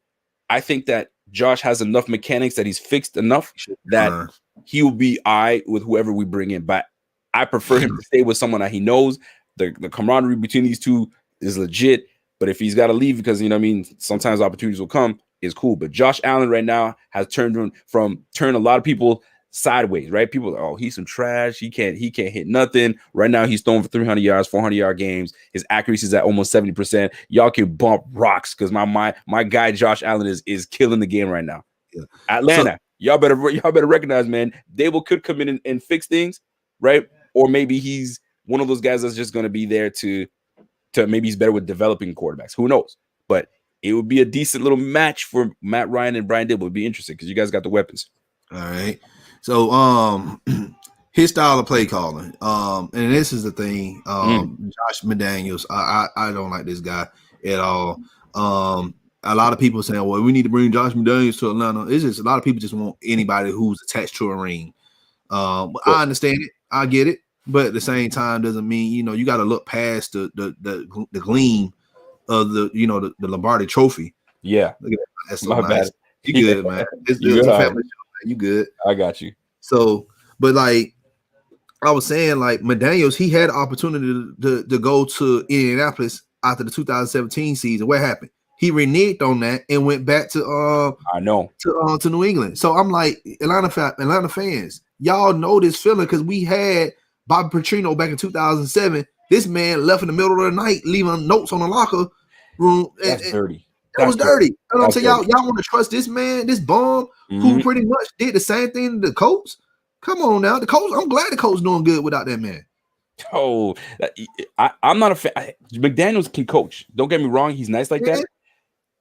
I think that Josh has enough mechanics that he's fixed enough that he will be all right with whoever we bring in. But I prefer him to stay with someone that he knows. The camaraderie between these two is legit. But if he's got to leave because, you know what I mean, sometimes opportunities will come, is cool. But Josh Allen right now has turned a lot of people sideways, right? People are, oh, he's some trash. He can't hit nothing. Right now he's throwing for 300 yards, 400-yard games. His accuracy is at almost 70%. Y'all can bump rocks because my guy Josh Allen is killing the game right now. Yeah. Atlanta, y'all better recognize, man, Daboll could come in and fix things, right? Or maybe he's one of those guys that's just going to be there to maybe he's better with developing quarterbacks. Who knows? But it would be a decent little match for Matt Ryan and Brian Daboll. It would be interesting because you guys got the weapons. All right. So his style of play calling. And this is the thing. Josh McDaniels, I don't like this guy at all. A lot of people saying, well, we need to bring Josh McDaniels to Atlanta. It's just a lot of people just want anybody who's attached to a ring. I understand it. I get it. But at the same time, doesn't mean, you know, you got to look past the gleam of the Lombardi trophy. Yeah. Look at that. That's so nice. Bad. You good, man. It's a family show. You good? I got you. So, but like I was saying, like McDaniels, he had the opportunity to go to Indianapolis after the 2017 season. What happened? He reneged on that and went back to to New England. So I'm like, Atlanta fans, y'all know this feeling because we had Bobby Petrino back in 2007. This man left in the middle of the night, leaving notes on the locker room. That's dirty. That was dirty. You know what I'm saying? Y'all want to trust this man, this bum, who pretty much did the same thing to the Colts? Come on now. The Colts, I'm glad the Colts doing good without that man. Oh, I'm not a fan. McDaniels can coach. Don't get me wrong. He's nice like that.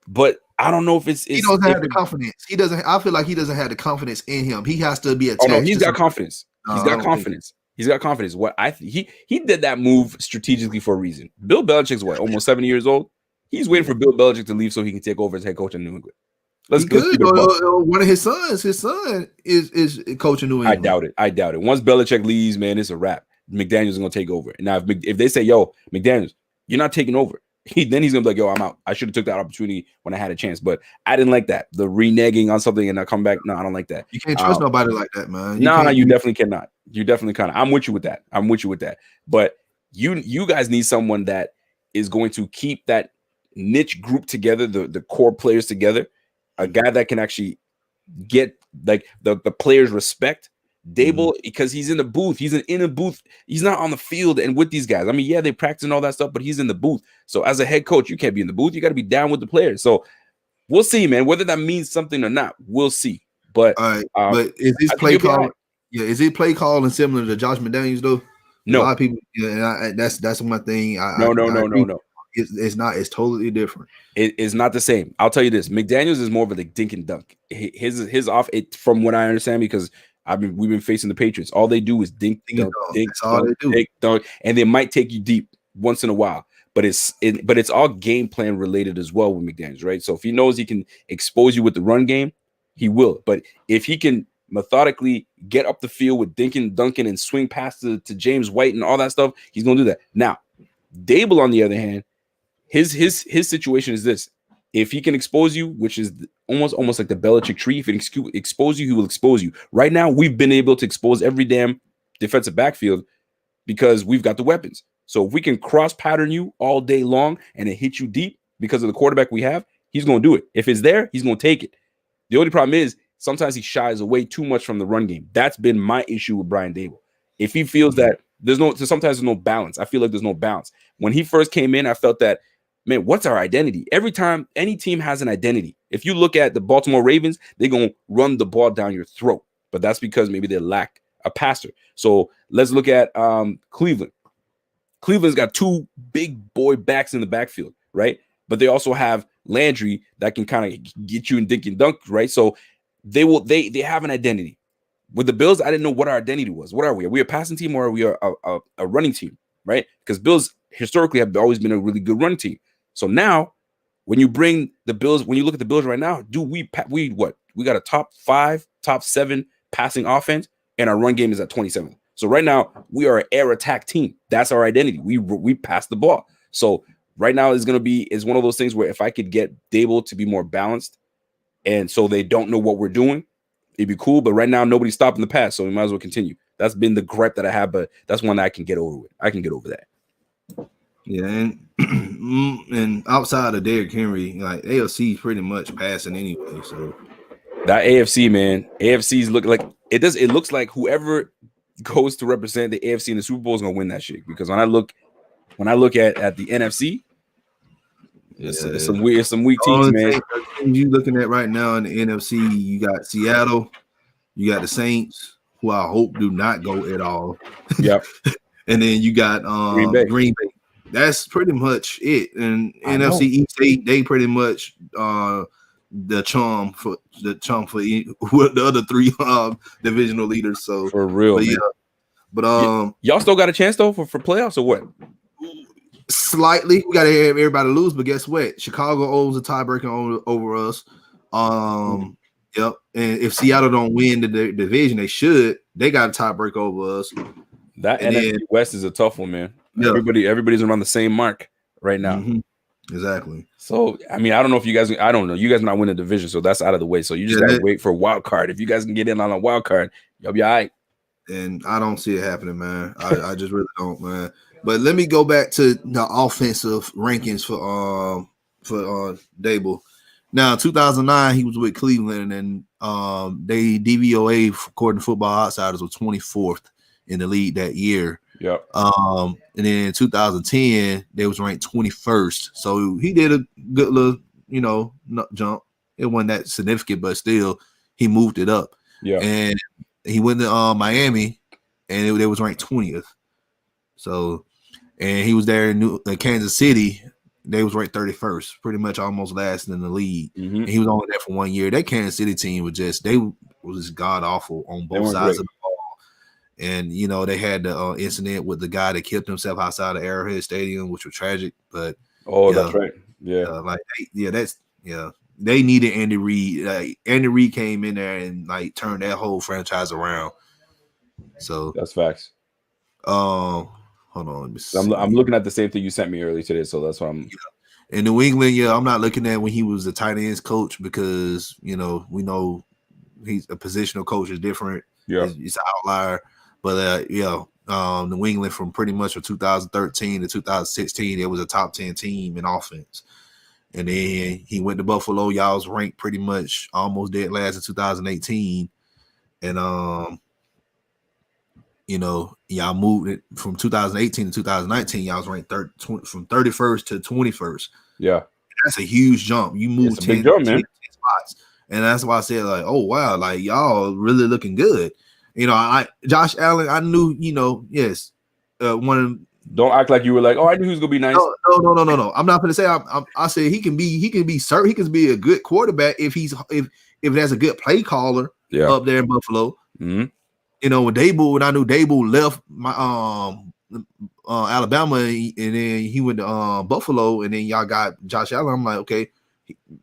But I don't know if he doesn't have the confidence. He doesn't. I feel like he doesn't have the confidence in him. He has to be attached. Oh no, he's got confidence. He's got confidence. He's got confidence. What he did that move strategically for a reason. Bill Belichick's almost 70 years old. He's waiting for Bill Belichick to leave so he can take over as head coach in New England. Let's go. One of his son is coaching New England. I doubt it. Once Belichick leaves, man, it's a wrap. McDaniels is going to take over. Now, if they say, yo, McDaniels, you're not taking over, then he's going to be like, yo, I'm out. I should have took that opportunity when I had a chance. But I didn't like that. The reneging on something and not come back. No, I don't like that. You can't trust nobody like that, man. No, you definitely cannot. You definitely cannot. I'm with you with that. But you guys need someone that is going to keep that niche group together, the core players together, a guy that can actually get like the players respect Daboll because he's in the booth. He's in a booth. He's not on the field and with these guys. I mean, yeah, they practice and all that stuff, but he's in the booth. So as a head coach, you can't be in the booth. You got to be down with the players. So we'll see, man. Whether that means something or not, we'll see. But all right, but is this play call? Yeah, is it play calling similar to Josh McDaniels though? No, a lot of people. Yeah, that's my thing. No. It's not. It's totally different. It's not the same. I'll tell you this: McDaniels is more of a dink and dunk. His off it from what I understand because we've been facing the Patriots. All they do is dink, dunk, and they might take you deep once in a while. But it's all game plan related as well with McDaniels, right? So if he knows he can expose you with the run game, he will. But if he can methodically get up the field with dinking, dunking, and swing past to James White and all that stuff, he's gonna do that. Now, Daboll, on the other hand. His situation is this: if he can expose you, which is almost like the Belichick tree, if he can expose you, he will expose you. Right now, we've been able to expose every damn defensive backfield because we've got the weapons. So if we can cross pattern you all day long and it hit you deep because of the quarterback we have, he's going to do it. If it's there, he's going to take it. The only problem is sometimes he shies away too much from the run game. That's been my issue with Brian Daboll. If he feels that sometimes there's no balance. I feel like there's no balance. When he first came in, I felt that man, what's our identity? Every time any team has an identity. If you look at the Baltimore Ravens, they're going to run the ball down your throat. But that's because maybe they lack a passer. So let's look at Cleveland. Cleveland's got two big boy backs in the backfield, right? But they also have Landry that can kind of get you in dink and dunk, right? So they have an identity. With the Bills, I didn't know what our identity was. What are we? Are we a passing team or are we a running team, right? Because Bills historically have always been a really good running team. So now, when you bring the Bills, when you look at the Bills right now, we what? We got a top 5, top 7 passing offense, and our run game is at 27th. So right now, we are an air attack team. That's our identity. We pass the ball. So right now is one of those things where if I could get Daboll to be more balanced, and so they don't know what we're doing, it'd be cool. But right now, nobody's stopping the pass, so we might as well continue. That's been the gripe that I have, but that's one that I can get over with. I can get over that. Yeah, and outside of Derrick Henry, like AFC is pretty much passing anyway. So that AFC, man, AFC's look like it does. It looks like whoever goes to represent the AFC in the Super Bowl is gonna win that shit. Because when I look at the NFC, it's some weak teams, man. You looking at right now in the NFC, you got Seattle, you got the Saints, who I hope do not go at all. Yep. And then you got Green Bay. That's pretty much it. And NFC East, they pretty much the charm for the other 3 divisional leaders. So for real, but y'all still got a chance though for playoffs or what? Slightly, we got to have everybody lose, but guess what? Chicago owns a tiebreaker over us. Yep. And if Seattle don't win the division, they should. They got a tiebreaker over us. That NFC West is a tough one, man. Yeah. Everybody's around the same mark right now. Mm-hmm. Exactly. So, I mean, I don't know if you guys. I don't know. You guys not win the division, so that's out of the way. So you just gotta wait for a wild card. If you guys can get in on a wild card, you'll be all right. And I don't see it happening, man. I just really don't, man. But let me go back to the offensive rankings for Daboll. Now, in 2009, he was with Cleveland, and they DVOA, according to Football Outsiders, was 24th in the league that year. Yep. And then in 2010, they was ranked 21st. So he did a good little, jump. It wasn't that significant, but still, he moved it up. Yeah. And he went to Miami, and they was ranked 20th. So, and he was there in Kansas City. They was ranked 31st, pretty much almost last in the league. Mm-hmm. And he was only there for 1 year. That Kansas City team was just god awful on both sides of the ball. And they had the incident with the guy that killed himself outside of Arrowhead Stadium, which was tragic. But that's right. Yeah, they needed Andy Reid. Andy Reid came in there and turned that whole franchise around. So that's facts. Hold on, let me see. I'm looking at the same thing you sent me earlier today, so that's why I'm. In New England, I'm not looking at when he was the tight ends coach because we know he's a positional coach is different. Yeah, it's an outlier. But New England from pretty much from 2013 to 2016, it was a top 10 team in offense. And then he went to Buffalo. Y'all was ranked pretty much almost dead last in 2018. And y'all moved it from 2018 to 2019. Y'all was ranked from 31st to 21st. Yeah, that's a huge jump. You moved 10 spots, and that's why I said oh wow, y'all really looking good. Josh Allen, I knew, yes. Don't act like you were like, oh, I knew he was gonna be nice. No. I'm not gonna say. I said he can be a good quarterback if there's a good play caller up there in Buffalo. Mm-hmm. When I knew Daboll left my Alabama, and then he went to Buffalo, and then y'all got Josh Allen. I'm like, okay,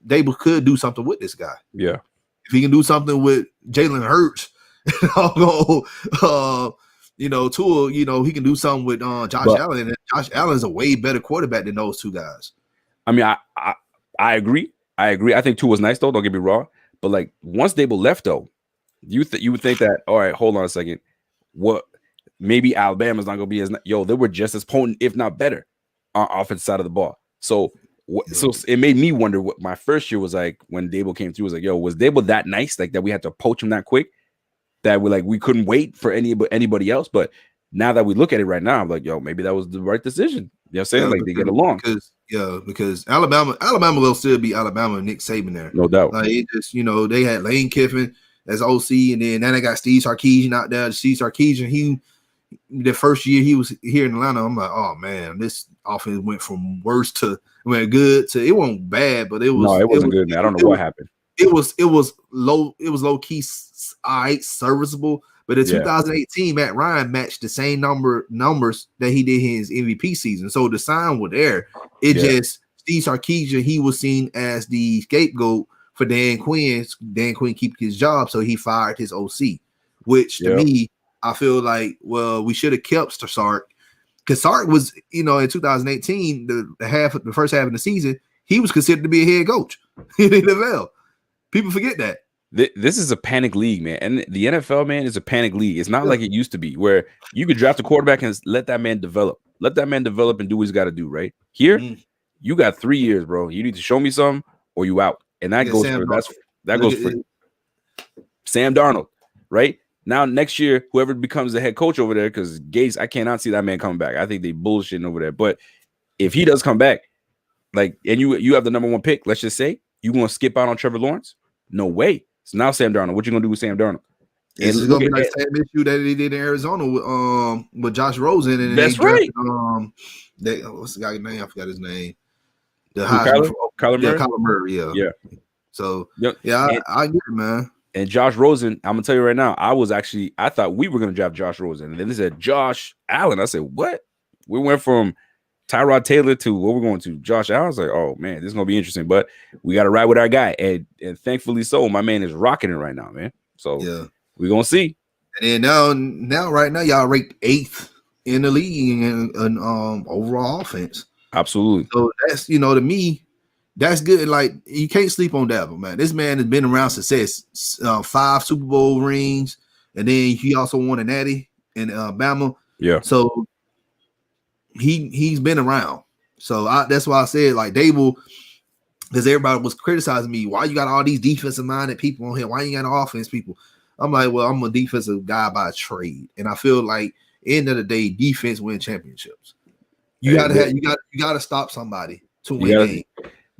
Daboll could do something with this guy. Yeah, if he can do something with Jalen Hurts. Tua, he can do something with Josh Allen. And Josh Allen is a way better quarterback than those two guys. I mean, I agree. I think Tua was nice though. Don't get me wrong. But once Daboll left though, you would think that all right, hold on a second. What maybe Alabama's not gonna be as they were just as potent, if not better, on offensive side of the ball. So it made me wonder what my first year was like when Daboll came through. Was like, was Daboll that nice that we had to poach him that quick? That we couldn't wait for anybody else. But now that we look at it right now, I'm like, maybe that was the right decision. You know what I'm saying? They get along. Because Yeah, because Alabama will still be Alabama and Nick Saban there. No doubt. Like it just, they had Lane Kiffin as OC, and then now they got Steve Sarkisian out there. Steve Sarkisian, the first year he was here in Atlanta, I'm like, oh man, this offense went from worse to good to it wasn't bad, but it wasn't good, man. I don't know what happened. It was low key, all right, serviceable. But in 2018, Matt Ryan matched the same numbers that he did in his MVP season. So the sign was there. Just Steve Sarkisian, he was seen as the scapegoat for Dan Quinn. Dan Quinn keep his job, so he fired his OC. Which to me, I feel like, well, we should have kept Sark, because Sark was, in 2018, the first half of the season, he was considered to be a head coach in the NFL. People forget that. This is a panic league, man. And the NFL, man, is a panic league. It's not like it used to be where you could draft a quarterback and let that man develop. Let that man develop and do what he's got to do, right? Here, you got 3 years, bro. You need to show me something or you out. And that goes for Sam Darnold, right? Now, next year, whoever becomes the head coach over there, because Gates, I cannot see that man coming back. I think they bullshitting over there. But if he does come back, and you have the number 1 pick, let's just say, you going to skip out on Trevor Lawrence? No way. So now Sam Darnold. What you gonna do with Sam Darnold? It's gonna be like the same issue that they did in Arizona with Josh Rosen, and that's right. What's the guy's name? I forgot his name. Kyler Murray. Yeah. So I get it, man. And Josh Rosen, I'm gonna tell you right now, I thought we were gonna draft Josh Rosen, and then they said Josh Allen. I said, what? We went from Tyrod Taylor to what we're going to Josh Allen. I was like, oh man, this is gonna be interesting, but we got to ride with our guy, and thankfully so, my man is rocking it right now, man. So we're gonna see. And then now right now, y'all ranked 8th in the league in overall offense. Absolutely. So that's to me, that's good. Like you can't sleep on Dabo, man. This man has been around success, 5 Super Bowl rings, and then he also won a Natty in Alabama. Yeah. So he's been around. So that's why I said like Dable, because everybody was criticizing me. Why you got all these defensive minded people on here? Why you got no offense people? I'm like, well, I'm a defensive guy by trade, and I feel like end of the day, defense win championships. You gotta stop somebody to win games.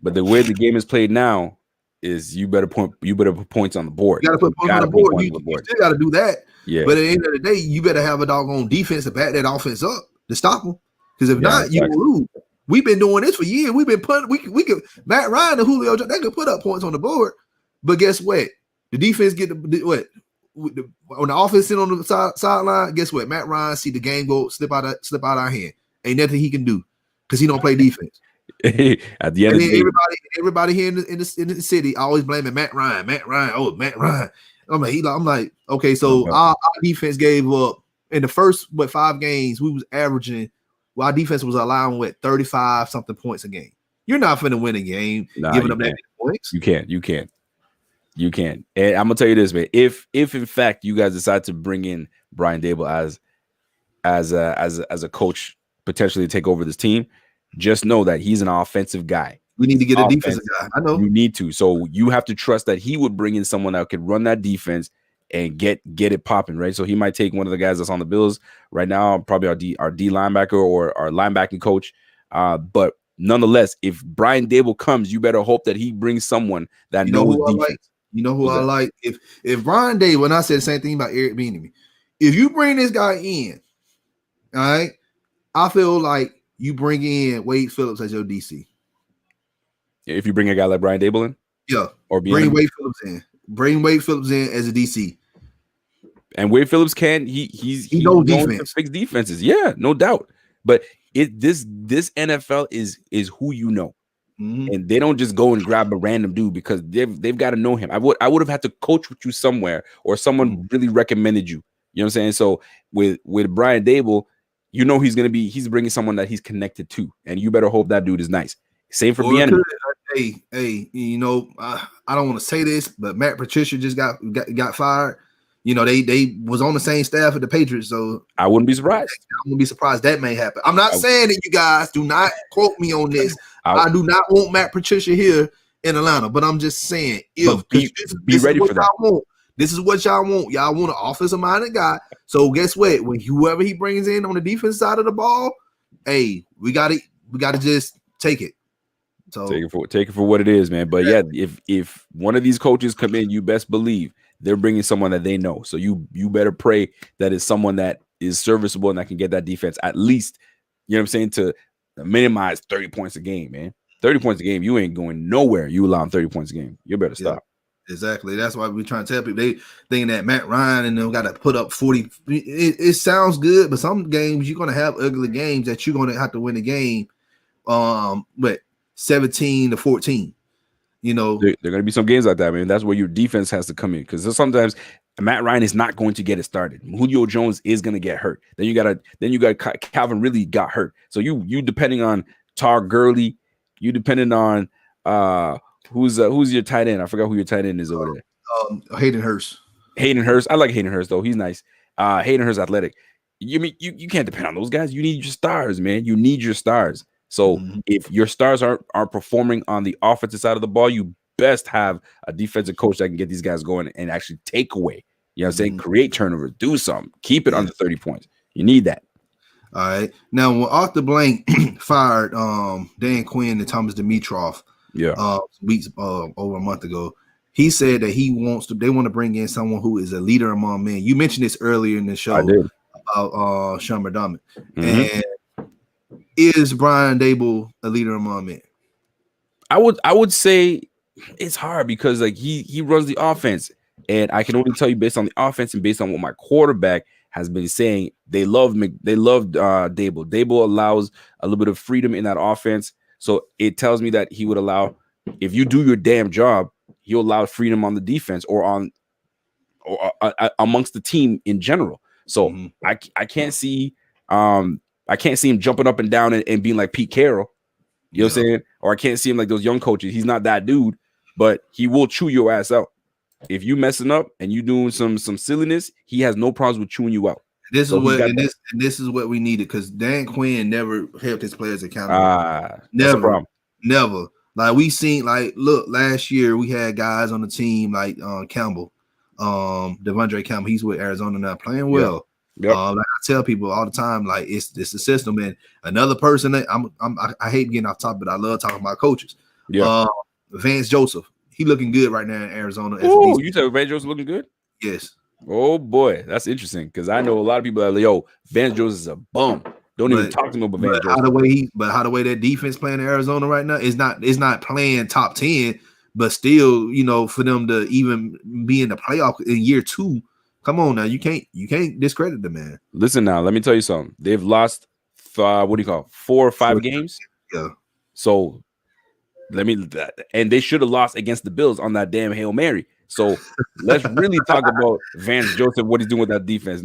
But the way the game is played now is you better put points on the board. You gotta put points on the board. You still gotta do that. Yeah. But at the end of the day, you better have a doggone defense to back that offense up to stop them. Because if not, you lose. We've been doing this for years. We've been putting. We could Matt Ryan and Julio. They could put up points on the board, but guess what? The defense get what? When the offense sit on the sideline, guess what? Matt Ryan see the game go slip out our hand. Ain't nothing he can do because he don't play defense. At the end of the day, everybody here in the city always blaming Matt Ryan. Matt Ryan. I'm like, okay, so our defense gave up in the first 5 games. We was averaging. Well, our defense was allowing 35 something points a game. You're not going to win a game giving up that many points. You can't. And I'm gonna tell you this, man. If in fact you guys decide to bring in Brian DaBoll as a coach, potentially to take over this team, just know that he's an offensive guy. We need to get a defensive guy. I know you need to. So you have to trust that he would bring in someone that could run that defense and get it popping, right? So he might take one of the guys that's on the Bills right now, probably our D linebacker or our linebacking coach. But nonetheless, if Brian DaBoll comes, you better hope that he brings someone that knows defense. You know who I like? If Brian DaBoll, and I said the same thing about Eric Bieniemy, if you bring this guy in, all right, I feel like you bring in Wade Phillips as your DC. If you bring a guy like Brian DaBoll in, or bring Wade Phillips in. Bring Wade Phillips in as a DC. And Wade Phillips he knows defense. To fix defenses. Yeah, no doubt. But this NFL is who you know. Mm-hmm. And they don't just go and grab a random dude because they've got to know him. I would have had to coach with you somewhere, or someone really recommended you. You know what I'm saying? So with Brian DaBoll, you know he's bringing someone that he's connected to, and you better hope that dude is nice. Same for Bieniemy. Hey, I don't want to say this, but Matt Patricia just got fired. They was on the same staff at the Patriots, so I wouldn't be surprised. I wouldn't be surprised that may happen. I'm not saying that, you guys do not quote me on this. I do not want Matt Patricia here in Atlanta, but I'm just saying, be ready for that. This is what y'all want. Y'all want an offensive-minded guy. So guess what? When whoever he brings in on the defense side of the ball, hey, we gotta just take it. So take it for what it is, man. But yeah, if one of these coaches come in, you best believe they're bringing someone that they know. So you better pray that it's someone that is serviceable and that can get that defense at least, you know what I'm saying, to minimize 30 points a game, man. 30 points a game, you ain't going nowhere. You allowing 30 points a game. You better stop. Exactly. That's why we're trying to tell people. They thinking that Matt Ryan and them got to put up 40. It sounds good, but some games you're going to have ugly games that you're going to have to win the game. But 17-14. You know, there are going to be some games like that, man. That's where your defense has to come in, because sometimes Matt Ryan is not going to get it started. Julio Jones is going to get hurt. Then you got Calvin Ridley got hurt. So you depending on Tar Gurley, you depending on who's your tight end? I forgot who your tight end is over there. Hayden Hurst. Hayden Hurst. I like Hayden Hurst though. He's nice. Hayden Hurst athletic. You can't depend on those guys. You need your stars, man. You need your stars. So if your stars aren't performing on the offensive side of the ball, you best have a defensive coach that can get these guys going and actually take away. You know what I'm saying? Create turnovers, do something, keep it under 30 points. You need that. All right. Now, when Arthur Blank fired Dan Quinn and Thomas Dimitroff, weeks over a month ago, he said that they want to bring in someone who is a leader among men. You mentioned this earlier in the show about Sean McDermott. And is Brian DaBoll a leader among men? I would say it's hard because like he runs the offense, and I can only tell you based on the offense and based on what my quarterback has been saying. They loved DaBoll. DaBoll allows a little bit of freedom in that offense, so it tells me that he would allow, if you do your damn job, he'll allow freedom on the defense or amongst the team in general. So I can't see him jumping up and down and being like Pete Carroll. You know what I'm saying? Or I can't see him like those young coaches. He's not that dude, but he will chew your ass out. If you messing up and you doing some silliness, he has no problems with chewing you out. This is what we needed, because Dan Quinn never held his players accountable. Never. Like we seen, look, last year we had guys on the team like Campbell, Devondre Campbell. He's with Arizona now, playing well. Like I tell people all the time, like it's the system. And another person that I hate getting off topic, but I love talking about coaches. Vance Joseph, he looking good right now in Arizona. Oh, you said Vance Joseph looking good? Yes. Oh boy, that's interesting, because I know a lot of people that are like, yo, Vance Joseph is a bum. Don't even talk to him about Vance Joseph. How the way that defense playing in Arizona right now is not playing top 10, but still, you know, for them to even be in the playoff in year 2. Come on now, you can't discredit the man. Listen now, let me tell you something. They've lost 4 or 5 games. Yeah. So and they should have lost against the Bills on that damn Hail Mary. So let's really talk about Vance Joseph, what he's doing with that defense.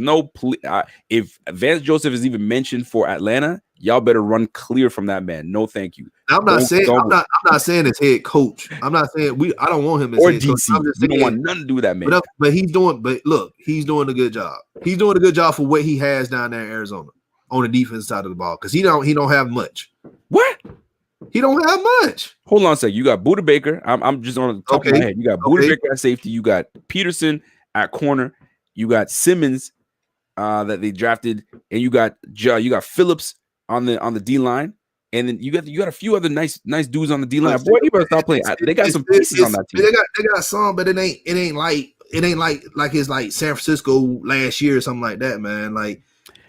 If Vance Joseph is even mentioned for Atlanta, y'all better run clear from that man. No, thank you. I'm not saying as head coach. I'm not saying I don't want him as or head DC. Coach. We don't want nothing to do with that man. But he's doing a good job. He's doing a good job for what he has down there in Arizona on the defense side of the ball, because he don't have much. What? He don't have much. Hold on a second. You got Buda Baker. I'm just on the top of my head. You got Buda Baker at safety. You got Peterson at corner. You got Simmons that they drafted, and you got Phillips on the D line, and then you got a few other nice dudes on the D line. Boy, you better stop playing. They got some pieces on that team. They got some, but it ain't like it's like San Francisco last year or something like that, man. Like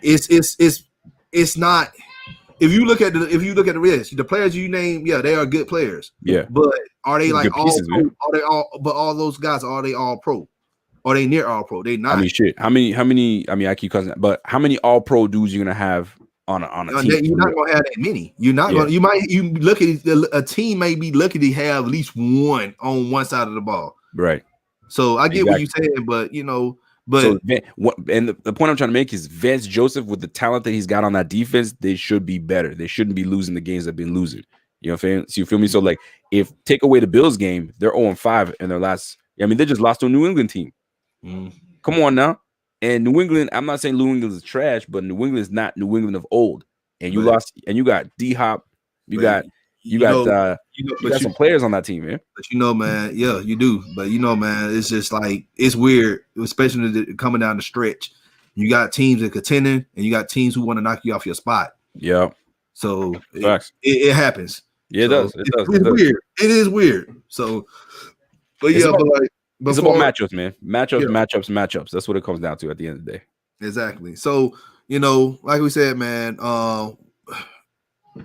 it's not. If you look at the rest, the players you name, they are good players. Yeah. But are they like all pieces, pro? Are they all? But all those guys, are they all pro? Are they near all pro? They not. I mean, shit. How many? I mean, I keep cussing, but how many all pro dudes you gonna have on a team? You're not gonna have that many. You're not gonna. You look at a team may be lucky to have at least one on one side of the ball. Right. So I get what you're saying, but you know. But so, and the point I'm trying to make is Vance Joseph, with the talent that he's got on that defense, they should be better. They shouldn't be losing the games they've been losing. You know what I'm saying? So you feel me? So like, if take away the Bills game, they're 0-5 in their last. I mean, they just lost to a New England team. Come on now. And New England, I'm not saying New England is trash, but New England is not New England of old. And you lost, and you got D-Hop, you got some players on that team, man. But you know, man, yeah, you do. But you know, man, it's just like it's weird, especially coming down the stretch. You got teams that contending, and you got teams who want to knock you off your spot. Yeah. So it happens. Yeah, it So does. It does. it's weird. It is weird. So, but It's yeah, about, but like it's about before, matchups, man. Matchups. That's what it comes down to at the end of the day. exactly. So, like we said, man,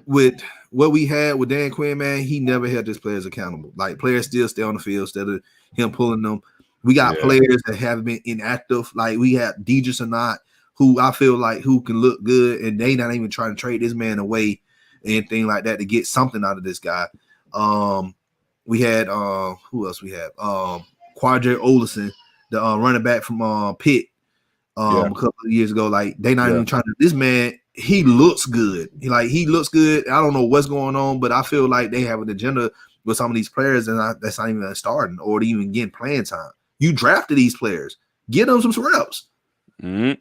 with what we had with Dan Quinn, man, he never held his players accountable. Like players still stay on the field instead of him pulling them. We got players that have been inactive. Like we have Deidris or not, who I feel like who can look good, and they not even trying to trade this man away, anything like that to get something out of this guy. We had who else we had? Quadre Olison, the running back from Pitt. A couple of years ago, like they not even trying to. This man, he looks good. He looks good. I don't know what's going on, but I feel like they have an agenda with some of these players, and that's not even starting or even getting playing time. You drafted these players, get them some reps. Mm-hmm.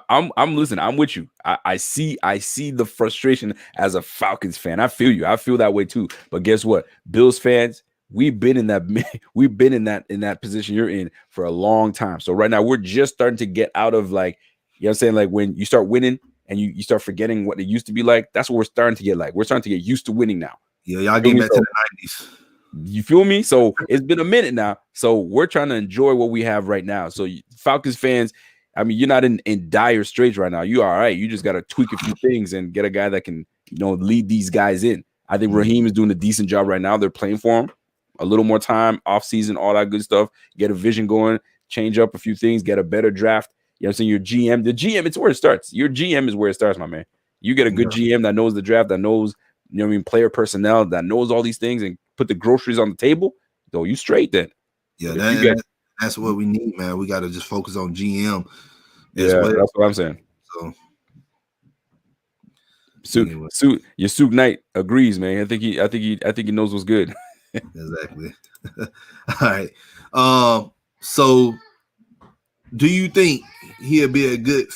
I'm listening. I'm with you. I see the frustration as a Falcons fan. I feel you. I feel that way too. But guess what? Bills fans, we've been in that position you're in for a long time. So right now we're just starting to get out of like, you know what I'm saying? Like when you start winning and you start forgetting what it used to be like, that's what we're starting to get like. We're starting to get used to winning now. Yeah, y'all getting back to the 90s. You feel me? So it's been a minute now. So we're trying to enjoy what we have right now. So Falcons fans, I mean, you're not in dire straits right now. You all right. You just got to tweak a few things and get a guy that can, lead these guys in. I think Raheem is doing a decent job right now. They're playing for him. A little more time, off season, all that good stuff. Get a vision going, change up a few things, get a better draft. You know what I'm saying? Your GM, the GM, it's where it starts. Your GM is where it starts, my man. You get a good GM that knows the draft, that knows, player personnel, that knows all these things and put the groceries on the table. Though you straight then. Yeah, that's what we need, man. We got to just focus on GM. That's what I'm saying. So, your Suge Knight agrees, man. I think he knows what's good. Exactly. All right. So, do you think he'll be a good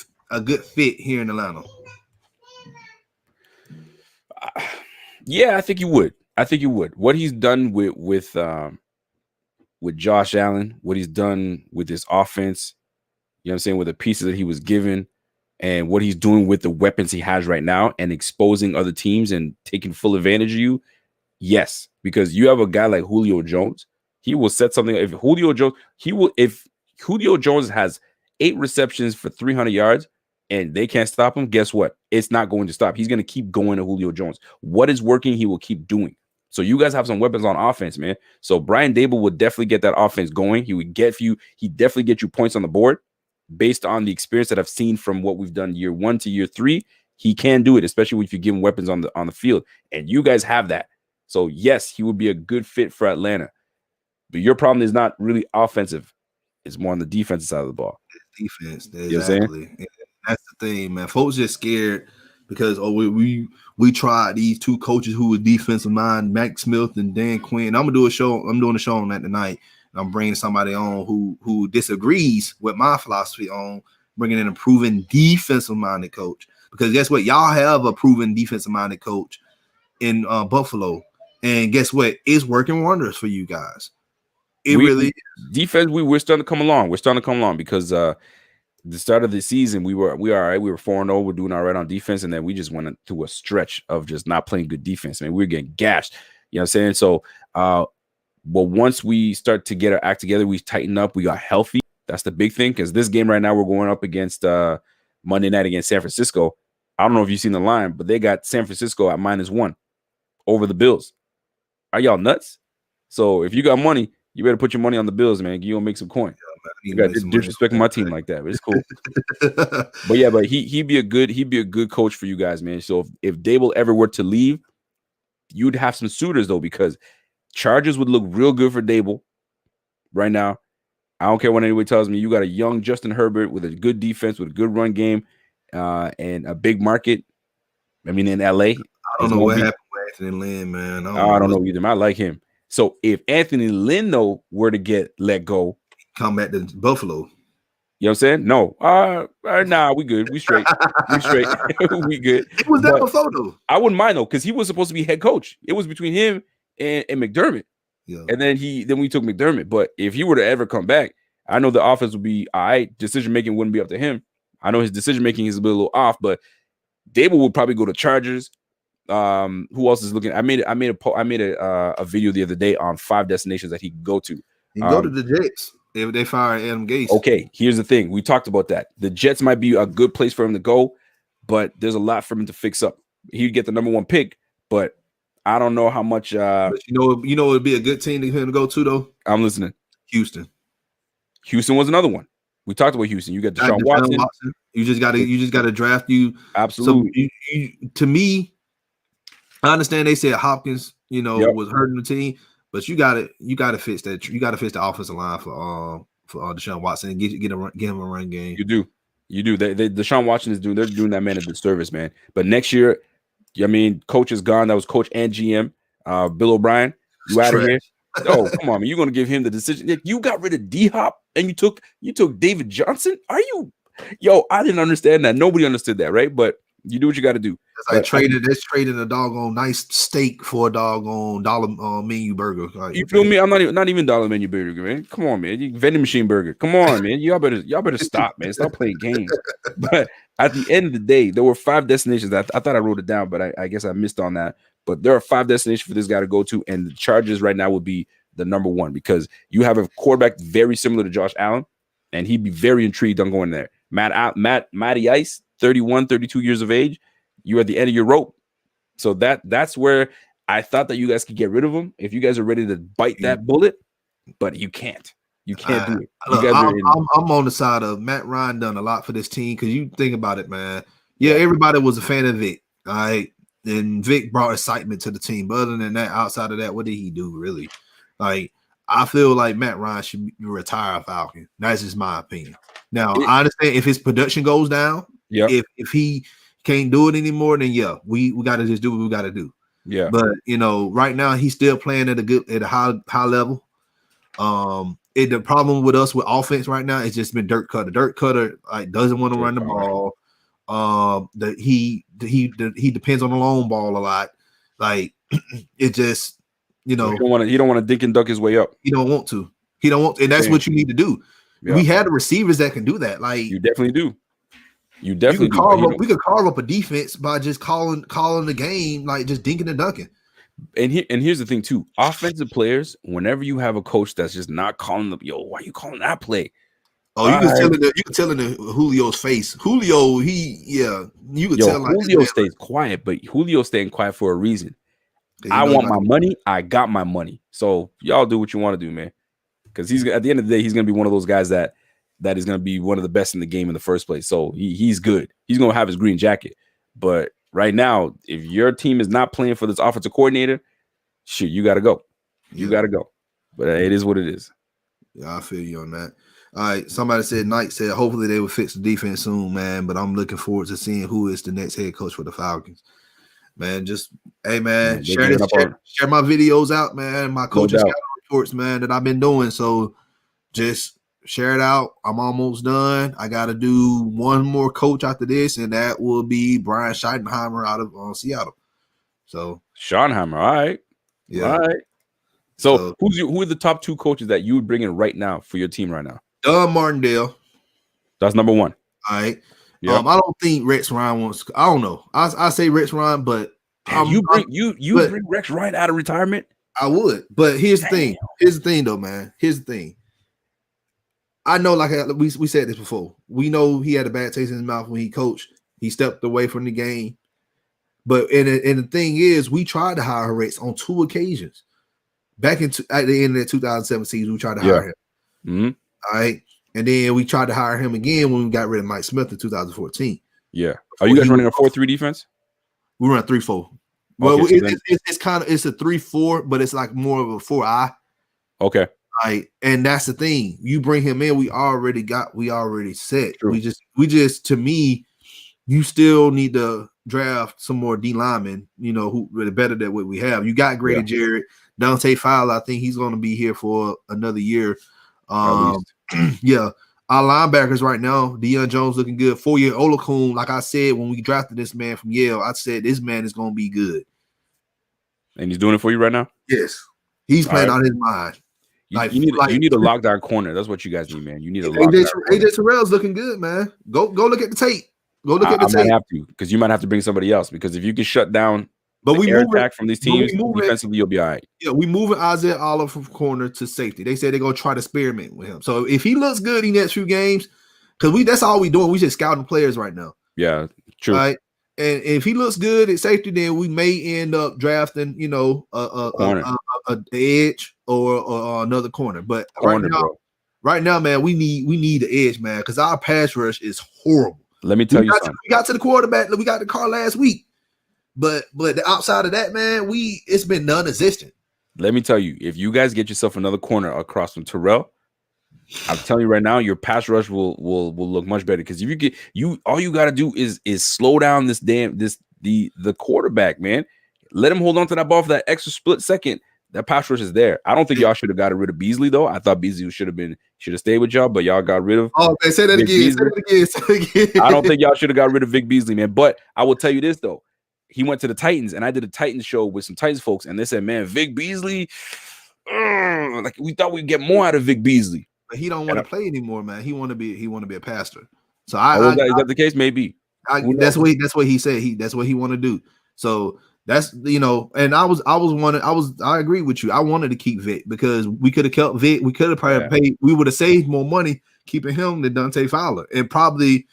fit here in Atlanta? Yeah, I think he would. What he's done with Josh Allen, what he's done with his offense, you know what I'm saying, with the pieces that he was given, and what he's doing with the weapons he has right now and exposing other teams and taking full advantage of you. Yes, because you have a guy like Julio Jones, he will set something. If Julio Jones has 8 receptions for 300 yards and they can't stop him, guess what? It's not going to stop. He's going to keep going to Julio Jones. What is working, he will keep doing. So you guys have some weapons on offense, man. So Brian DaBoll would definitely get that offense going. He definitely get you points on the board based on the experience that I've seen from what we've done year 1 to year 3. He can do it, especially if you give him weapons on the field. And you guys have that. So yes, he would be a good fit for Atlanta. But your problem is not really offensive. It's more on the defensive side of the ball. Defense, exactly. You know what I'm saying? That's the thing, man. Folks just scared because we tried these 2 coaches who were defensive mind, Mac Smith and Dan Quinn. I'm doing a show on that tonight. And I'm bringing somebody on who disagrees with my philosophy on bringing in a proven defensive minded coach. Because guess what? Y'all have a proven defensive minded coach in Buffalo, and guess what? It's working wonders for you guys. Really defense. We're starting to come along. We're starting to come along because the start of the season we were all right. We were 4-0. We're doing all right on defense, and then we just went through a stretch of just not playing good defense. Man, we were getting gashed. You know what I'm saying? So, but once we start to get our act together, we tighten up. We got healthy. That's the big thing because this game right now we're going up against Monday night against San Francisco. I don't know if you've seen the line, but they got San Francisco at -1 over the Bills. Are y'all nuts? So if you got money, you better put your money on the Bills, man. You gonna make some coin. You got disrespecting my team like that, but it's cool. but he'd be a good coach for you guys, man. So if DaBoll ever were to leave, you'd have some suitors though, because Chargers would look real good for DaBoll right now. I don't care what anybody tells me. You got a young Justin Herbert with a good defense, with a good run game, and a big market. I mean, in LA. I don't know what happened with Anthony Lynn, man. I don't know either. I like him. So if Anthony Lynn though were to get let go, come back to Buffalo. You know what I'm saying? No. Nah, we good. We straight. We straight. We good. It was that before though. I wouldn't mind though, because he was supposed to be head coach. It was between him and McDermott. Yeah. And then we took McDermott. But if he were to ever come back, I know the offense would be all right. Decision making wouldn't be up to him. I know his decision making is a little off, but DaBoll would probably go to Chargers, Who else is looking? I made a video the other day on 5 destinations that he could go to. You go to the Jets if they fire Adam Gase. Okay, here's the thing. We talked about that. The Jets might be a good place for him to go, but there's a lot for him to fix up. He'd get the number 1 pick, but I don't know how much. But you know, it'd be a good team to him to go to though. I'm listening. Houston. Houston was another one. We talked about Houston. You got Deshaun Watson. You just gotta draft you. Absolutely. So to me, I understand they said Hopkins, was hurting the team, but you gotta fix that. You gotta fix the offensive line for Deshaun Watson and get him a run game. You do. Deshaun Watson they're doing that man a disservice, man. But next year, I mean, coach is gone. That was coach and GM, Bill O'Brien. You out of here? Oh, come on, man. You're gonna give him the decision. You got rid of D-Hop and you took David Johnson. Are you? Yo, I didn't understand that. Nobody understood that, right? But you do what you got to do. It's like trading a doggone nice steak for a doggone dollar menu burger. Like, you feel me? I'm not even dollar menu burger, man. Come on, man. Vending machine burger. Come on, man. Y'all better stop, man. Stop playing games. But at the end of the day, there were 5 destinations. I thought I wrote it down, but I guess I missed on that. But there are 5 destinations for this guy to go to, and the Chargers right now would be the number 1 because you have a quarterback very similar to Josh Allen, and he'd be very intrigued on going there. Matty Ice, 31, 32 years of age. You're at the end of your rope. So that's where I thought that you guys could get rid of him if you guys are ready to bite that bullet, but you can't. You can't do it. I'm on the side of Matt Ryan done a lot for this team because you think about it, man. Yeah, everybody was a fan of Vic. All right. And Vic brought excitement to the team. But other than that, outside of that, what did he do really? Like, I feel like Matt Ryan should retire a Falcon. That's just my opinion. Now, I understand if his production goes down, if he can't do it anymore, then we got to just do what we got to do. Yeah. But right now he's still playing at a high level. The problem with us with offense right now is just been Dirk Cutter. Dirk Cutter doesn't want to run the ball. He depends on the long ball a lot. Like it just he don't want to dink and duck his way up. He don't want to, and that's what you need to do. Yeah. We had the receivers that can do that. Like you definitely do. We could carve up a defense by just calling the game, like just dinking and dunking. And here's the thing too: offensive players, whenever you have a coach that's just not calling them, why are you calling that play? Oh, you can tell in Julio's face. Julio, you could tell. Julio stays quiet, but Julio staying quiet for a reason. I want my money. I got my money. So y'all do what you want to do, man. Because he's at the end of the day, he's going to be one of those guys that is going to be one of the best in the game in the first place. So he's good. He's going to have his green jacket. But right now, if your team is not playing for this offensive coordinator, shoot, you got to go. You got to go. But it is what it is. Yeah, I feel you on that. All right, somebody said Knight said hopefully they will fix the defense soon, man. But I'm looking forward to seeing who is the next head coach for the Falcons. Man, share my videos out, man. My coaching reports, man, that I've been doing. So just share it out. I'm almost done. I got to do one more coach after this, and that will be Brian Schottenheimer out of Seattle. So Schottenheimer, all right, yeah, all right. So who are the top 2 coaches that you would bring in right now for your team right now? Don Martindale. That's number 1. All right. Yeah. I don't think Rex Ryan wants. I don't know. I say Rex Ryan, but you bring Rex Ryan out of retirement. I would, but here's the thing. Here's the thing, though, man. Here's the thing. I know, like we said this before. We know he had a bad taste in his mouth when he coached. He stepped away from the game. But and the thing is, we tried to hire Rex on 2 occasions. Back at the end of the 2007 season, we tried to hire him. Mm-hmm. All right. And then we tried to hire him again when we got rid of Mike Smith in 2014. Yeah. Are you guys running a 4-3 defense? We run a 3-4. Well, okay, it's a 3-4, but it's like more of a 4-eye. Okay. Right. And that's the thing. You bring him in, we already set. True. We just to me, you still need to draft some more D linemen, who really better than what we have. You got Grady Jarrett, Dante Fowler. I think he's going to be here for another year. Yeah. Our linebackers right now, Deion Jones looking good. 4-year Olakun, like I said when we drafted this man from Yale, I said this man is going to be good. And he's doing it for you right now? Yes. He's playing on his mind. You need a lockdown corner. That's what you guys need, man. You need a lockdown corner. AJ Terrell's looking good, man. Go look at the tape. Go look at the tape. I might have to, because you might have to bring somebody else, because if you can shut down But the we air moving attack from these teams. Defensively, you'll be all right. Yeah, we moving Isaiah Oliver from corner to safety. They said they're gonna try to experiment with him. So if he looks good in the next few games, because that's all we doing. We just scouting players right now. Yeah, true. All right. And if he looks good at safety, then we may end up drafting, a edge or another corner. But right now, man, we need the edge, man, because our pass rush is horrible. Let me tell you something. We got to the quarterback. We got the car last week, but outside of that, man, it's been non-existent. Let me tell you, if you guys get yourself another corner across from Terrell, I'm telling you right now, your pass rush will look much better. Because if you get all you got to do is slow down the quarterback, man. Let him hold on to that ball for that extra split second. That pass rush is there. I don't think y'all should have got rid of Beasley though. I thought Beasley should have stayed with y'all, but y'all got rid of. Oh man, say that again. Say it again. I don't think y'all should have got rid of Vic Beasley, man. But I will tell you this though. He went to the Titans, and I did a Titans show with some Titans folks, and they said, man, Vic Beasley, like we thought we'd get more out of Vic Beasley. But he don't want to play anymore, man. He want to be a pastor. So is that the case? Maybe. That's what he said. That's what he want to do. So that's and I agree with you. I wanted to keep Vic because we could have kept Vic. We could have probably paid. We would have saved more money keeping him than Dante Fowler, and probably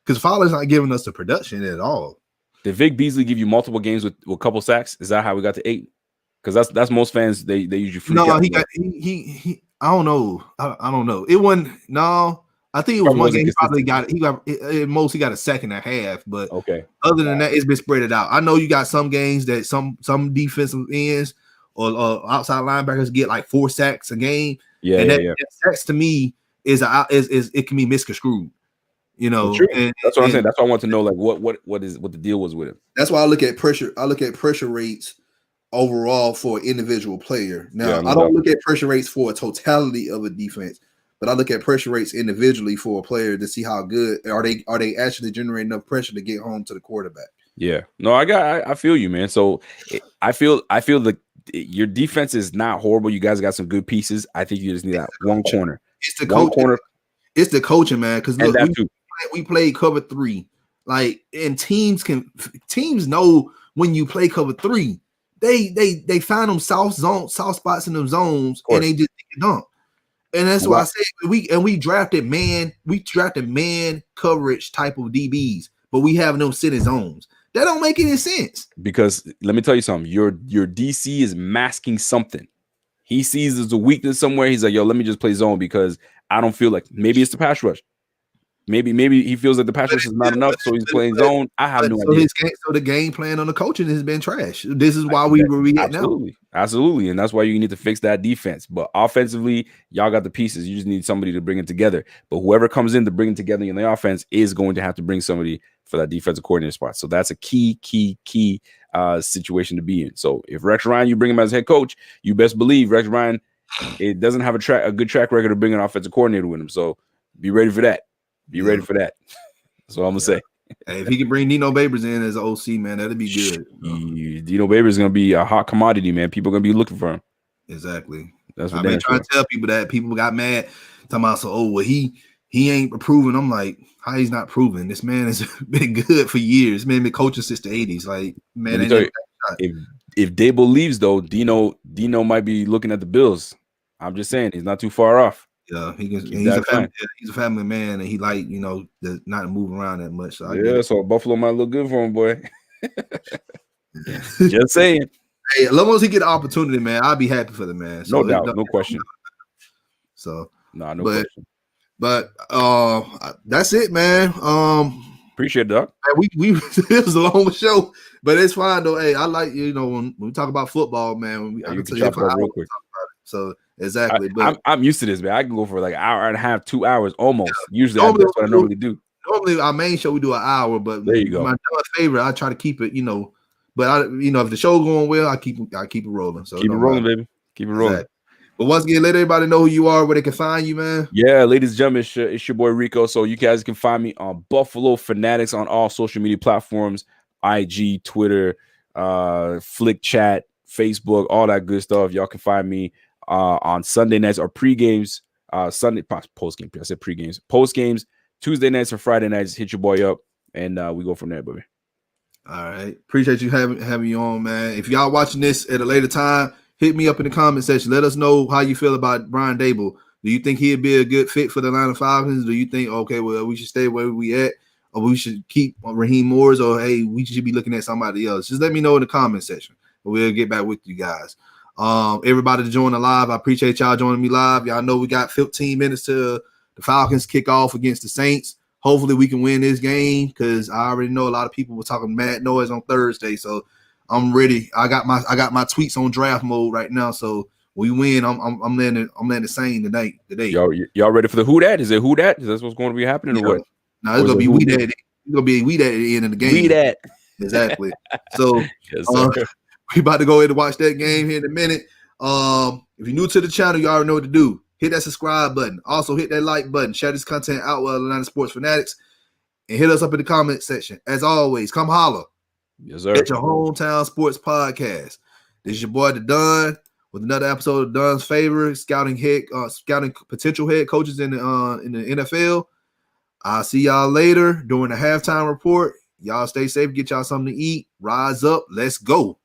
because Fowler's not giving us the production at all. Did Vic Beasley give you multiple games with a couple sacks? Is that how we got to 8? Because that's most fans they usually freak out. He I don't know. I don't know. It wasn't. No, I think it was one game. He got at most he got a sack and a half. But other than that, it's been spread out. I know you got some games that some defensive ends or outside linebackers get like 4 sacks a game. Yeah, and that sacks to me is it can be misconstrued. And that's what I'm saying. That's why I want to know like what the deal was with him. That's why I look at pressure. I look at pressure rates overall for an individual player. Now, I don't look at pressure rates for a totality of a defense, but I look at pressure rates individually for a player to see how good are they actually generating enough pressure to get home to the quarterback. Yeah. No, I feel you, man. So I feel like your defense is not horrible. You guys got some good pieces. I think you just need that one corner. It's the corner. It's the coaching, man. Because we play cover 3. Like, and teams know when you play cover 3. They find them soft spots in them zones, and they just dump. And that's why I said we drafted man coverage type of DBs, but we have them sit in zones. That don't make any sense. Because let me tell you something, your DC is masking something. He sees there's a weakness somewhere. He's like, yo, let me just play zone because I don't feel like maybe it's the pass rush. Maybe he feels like the pass rush is not enough, so he's playing zone. I have no idea. So the game plan on the coaching has been trash. This is why we were at now. Absolutely, and that's why you need to fix that defense. But offensively, y'all got the pieces. You just need somebody to bring it together. But whoever comes in to bring it together in the offense is going to have to bring somebody for that defensive coordinator spot. So that's a key situation to be in. So if Rex Ryan, you bring him as head coach, you best believe Rex Ryan, it doesn't have a good track record of bringing an offensive coordinator with him. So be ready for that. Be ready for that. That's what I'm gonna say. Hey, if he can bring Dino Babers in as an OC, man, that'd be good. Dino Babers is gonna be a hot commodity, man. People are gonna be looking for him. Exactly. That's what I've been trying to tell people that. People got mad, talking about he ain't proven. I'm like, how he's not proven? This man has been good for years. This man been coaching since the 80s. Like, man, if DaBoll leaves though, Dino might be looking at the Bills. I'm just saying he's not too far off. Yeah, he's a family man, and he like not move around that much. So so Buffalo might look good for him, boy. Just saying. Hey, as long as he get the opportunity, man, I'll be happy for the man. So, no doubt, no question. So no question. But that's it, man. Appreciate it, Doc. We it was a long show, but it's fine though. Hey, I like when we talk about football, man. I can tell you real quick. So exactly, but I'm used to this, man. I can go for like an hour and a half, 2 hours almost. Usually, that's what I normally do. Normally, our main show we do an hour, but there you go. My favorite, I try to keep it, But if the show going well, I keep it rolling. So keep it rolling, baby. Keep it rolling. Exactly. But once again, let everybody know who you are, where they can find you, man. Yeah, ladies and gentlemen, it's your boy Rico. So you guys can find me on Buffalo Fanatics on all social media platforms: IG, Twitter, Flick Chat, Facebook, all that good stuff. Y'all can find me on Sunday nights or pre-games, post-game. I said pre-games, post-games, Tuesday nights or Friday nights. Hit your boy up, and we go from there, baby. All right. Appreciate you having you on, man. If y'all watching this at a later time, hit me up in the comment section. Let us know how you feel about Brian DaBoll. Do you think he'd be a good fit for the Atlanta Falcons? Do you think, okay, well, we should stay where we at, or we should keep Raheem Morris, or hey, we should be looking at somebody else? Just let me know in the comment section. We'll get back with you guys. Everybody to join the live. I appreciate y'all joining me live. Y'all know we got 15 minutes to the Falcons kick off against the Saints. Hopefully we can win this game because I already know a lot of people were talking mad noise on Thursday. So I'm ready. I got my tweets on draft mode right now. So we win. I'm landing sane today. Y'all ready for the who dat? Is it who dat? Is that what's going to be happening or what? No, it's gonna be we dat. It's gonna be we dat at the end of the game. We dat. Exactly. So Yes, we about to go ahead and watch that game here in a minute. If you're new to the channel, you already know what to do. Hit that subscribe button. Also hit that like button. Share this content out with Atlanta Sports Fanatics. And hit us up in the comment section. As always, come holler. Yes, sir. At your hometown sports podcast. This is your boy, the Don, with another episode of Don's Favorite, scouting potential head coaches in the NFL. I'll see y'all later during the halftime report. Y'all stay safe. Get y'all something to eat. Rise up. Let's go.